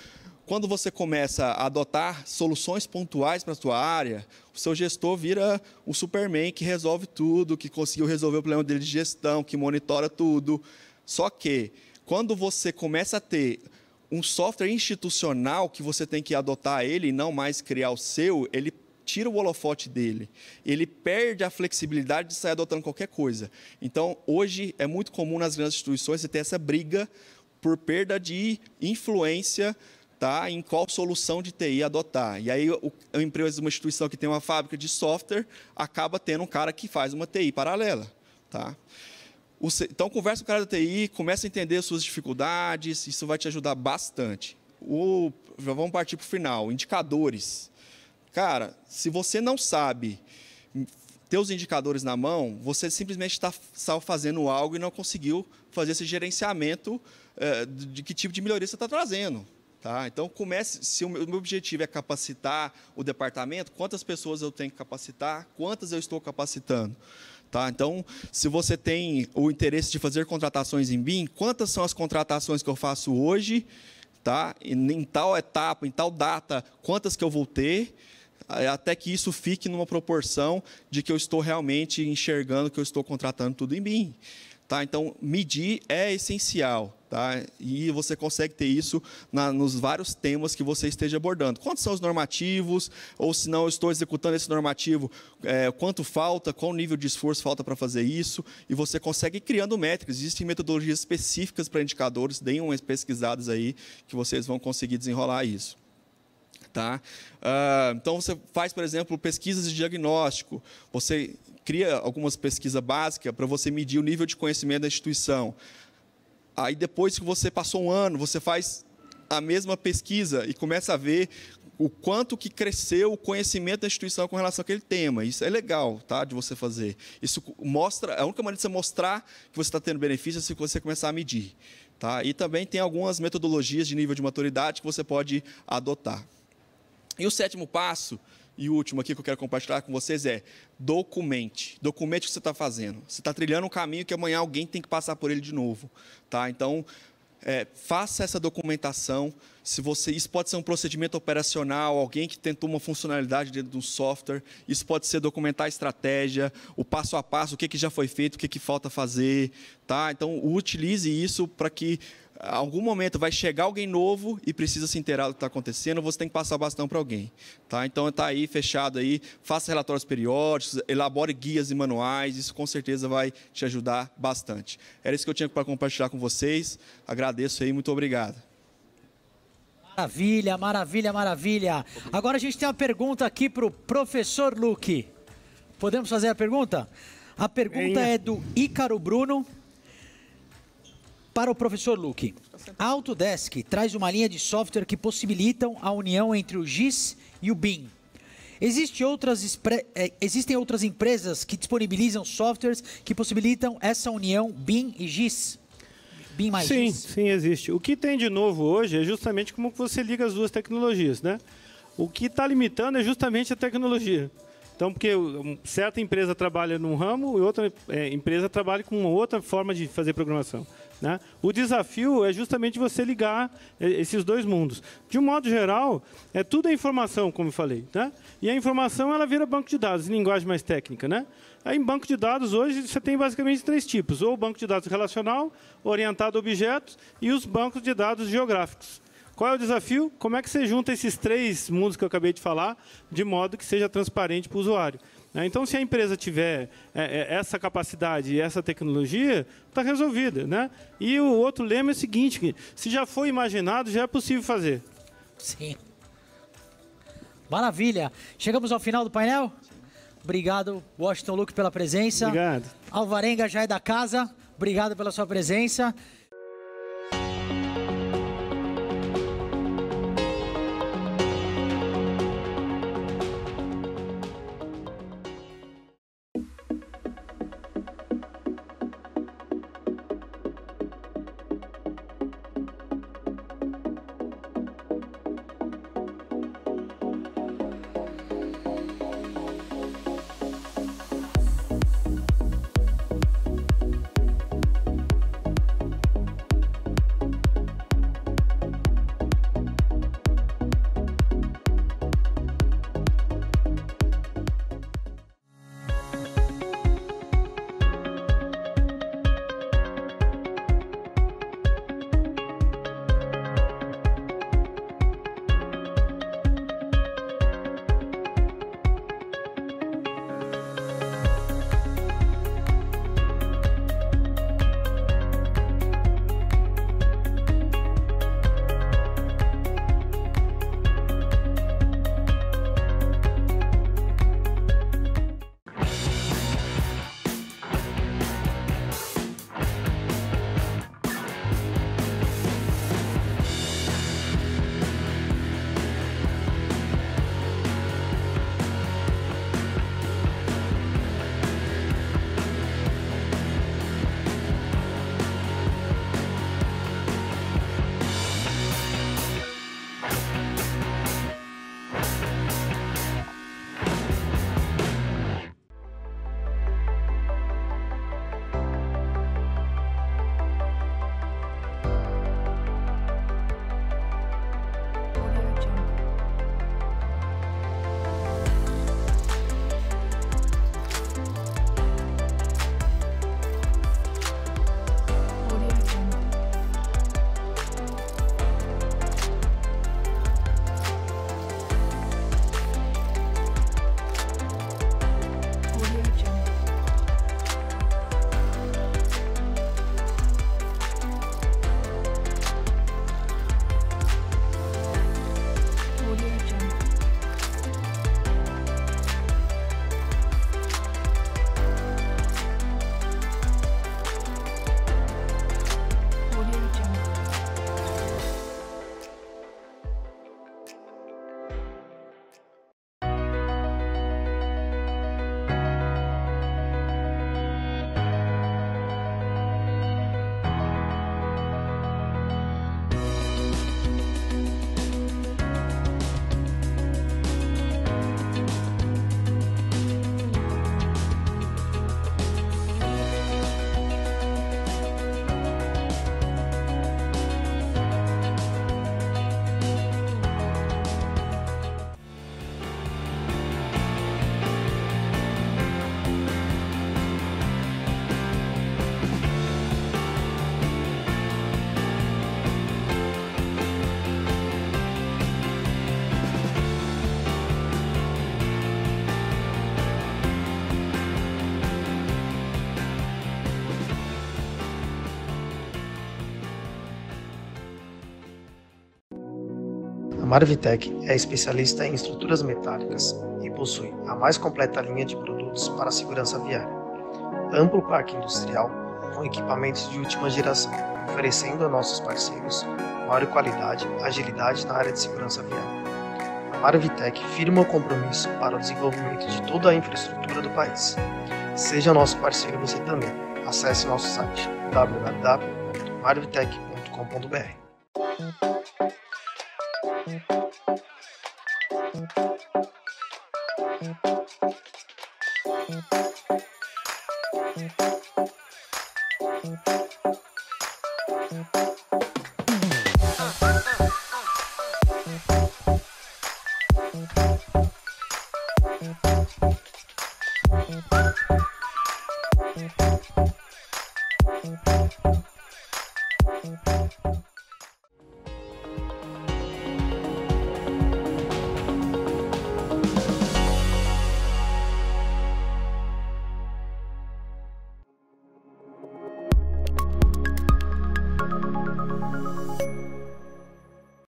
quando você começa a adotar soluções pontuais para a sua área, o seu gestor vira o Superman que resolve tudo, que conseguiu resolver o problema dele de gestão, que monitora tudo. Só que, quando você começa a ter um software institucional que você tem que adotar ele e não mais criar o seu, ele tira o holofote dele, ele perde a flexibilidade de sair adotando qualquer coisa. Então, hoje, é muito comum nas grandes instituições você ter essa briga por perda de influência, tá, em qual solução de TI adotar. E aí, a empresa, uma instituição que tem uma fábrica de software, acaba tendo um cara que faz uma TI paralela. Tá? Então, conversa com o cara da TI, começa a entender as suas dificuldades, isso vai te ajudar bastante. Já vamos partir para o final, indicadores. Cara, se você não sabe ter os indicadores na mão, você simplesmente está fazendo algo e não conseguiu fazer esse gerenciamento de que tipo de melhoria você está trazendo. Tá? Então, se o meu objetivo é capacitar o departamento, quantas pessoas eu tenho que capacitar, quantas eu estou capacitando? Tá? Então, se você tem o interesse de fazer contratações em BIM, quantas são as contratações que eu faço hoje, tá? Em tal etapa, em tal data, quantas que eu vou ter? até que isso fique numa proporção de que eu estou realmente enxergando que eu estou contratando tudo em BIM. Tá? Então, medir é essencial. Tá? E você consegue ter isso nos vários temas que você esteja abordando. Quantos são os normativos? Ou se não, eu estou executando esse normativo, quanto falta, qual nível de esforço falta para fazer isso? E você consegue ir criando métricas. Existem metodologias específicas para indicadores, deem umas pesquisadas aí, que vocês vão conseguir desenrolar isso. Tá? Então, você faz, por exemplo, pesquisas de diagnóstico. Você cria algumas pesquisas básicas para você medir o nível de conhecimento da instituição. Aí, depois que você passou um ano, você faz a mesma pesquisa e começa a ver o quanto que cresceu o conhecimento da instituição com relação àquele tema. Isso é legal, tá, de você fazer. Isso mostra, a única maneira de você mostrar que você está tendo benefício é se você começar a medir. Tá? E também tem algumas metodologias de nível de maturidade que você pode adotar. E o 7º passo, e o último aqui que eu quero compartilhar com vocês é documente. Documente o que você está fazendo. Você está trilhando um caminho que amanhã alguém tem que passar por ele de novo. Tá? Então, faça essa documentação. Isso pode ser um procedimento operacional, alguém que tentou uma funcionalidade dentro de um software. Isso pode ser documentar a estratégia, o passo a passo, o que já foi feito, o que falta fazer. Tá? Então, utilize isso para que em algum momento vai chegar alguém novo e precisa se inteirar do que está acontecendo, você tem que passar o bastão para alguém. Tá? Então, está aí, fechado aí, faça relatórios periódicos, elabore guias e manuais, isso com certeza vai te ajudar bastante. Era isso que eu tinha para compartilhar com vocês, agradeço aí, muito obrigado. Maravilha, maravilha, maravilha. Agora a gente tem uma pergunta aqui para o professor Luque. Podemos fazer a pergunta? A pergunta é do Ícaro Bruno. Para o professor Luque, a Autodesk traz uma linha de software que possibilitam a união entre o GIS e o BIM. Existem outras empresas que disponibilizam softwares que possibilitam essa união BIM e GIS? BIM mais GIS? Sim, existe. O que tem de novo hoje é justamente como você liga as duas tecnologias, né? O que está limitando é justamente a tecnologia. Então, porque certa empresa trabalha num ramo e outra empresa trabalha com uma outra forma de fazer programação. Né? O desafio é justamente você ligar esses dois mundos. De um modo geral, tudo é informação, como eu falei. Né? E a informação ela vira banco de dados, em linguagem mais técnica. Né? Aí, em banco de dados, hoje, você tem basicamente 3 tipos. Ou o banco de dados relacional, orientado a objetos, e os bancos de dados geográficos. Qual é o desafio? Como é que você junta esses 3 mundos que eu acabei de falar, de modo que seja transparente para o usuário? Então, se a empresa tiver essa capacidade e essa tecnologia, está resolvida. Né? E o outro lema é o seguinte, que se já foi imaginado, já é possível fazer. Sim. Maravilha. Chegamos ao final do painel? Obrigado, Washington Luque, pela presença. Obrigado. Alvarenga já é da casa. Obrigado pela sua presença. Marvitec é especialista em estruturas metálicas e possui a mais completa linha de produtos para a segurança viária. Amplo parque industrial com equipamentos de última geração, oferecendo a nossos parceiros maior qualidade e agilidade na área de segurança viária. A Marvitec firma o compromisso para o desenvolvimento de toda a infraestrutura do país. Seja nosso parceiro você também. Acesse nosso site www.marvitec.com.br.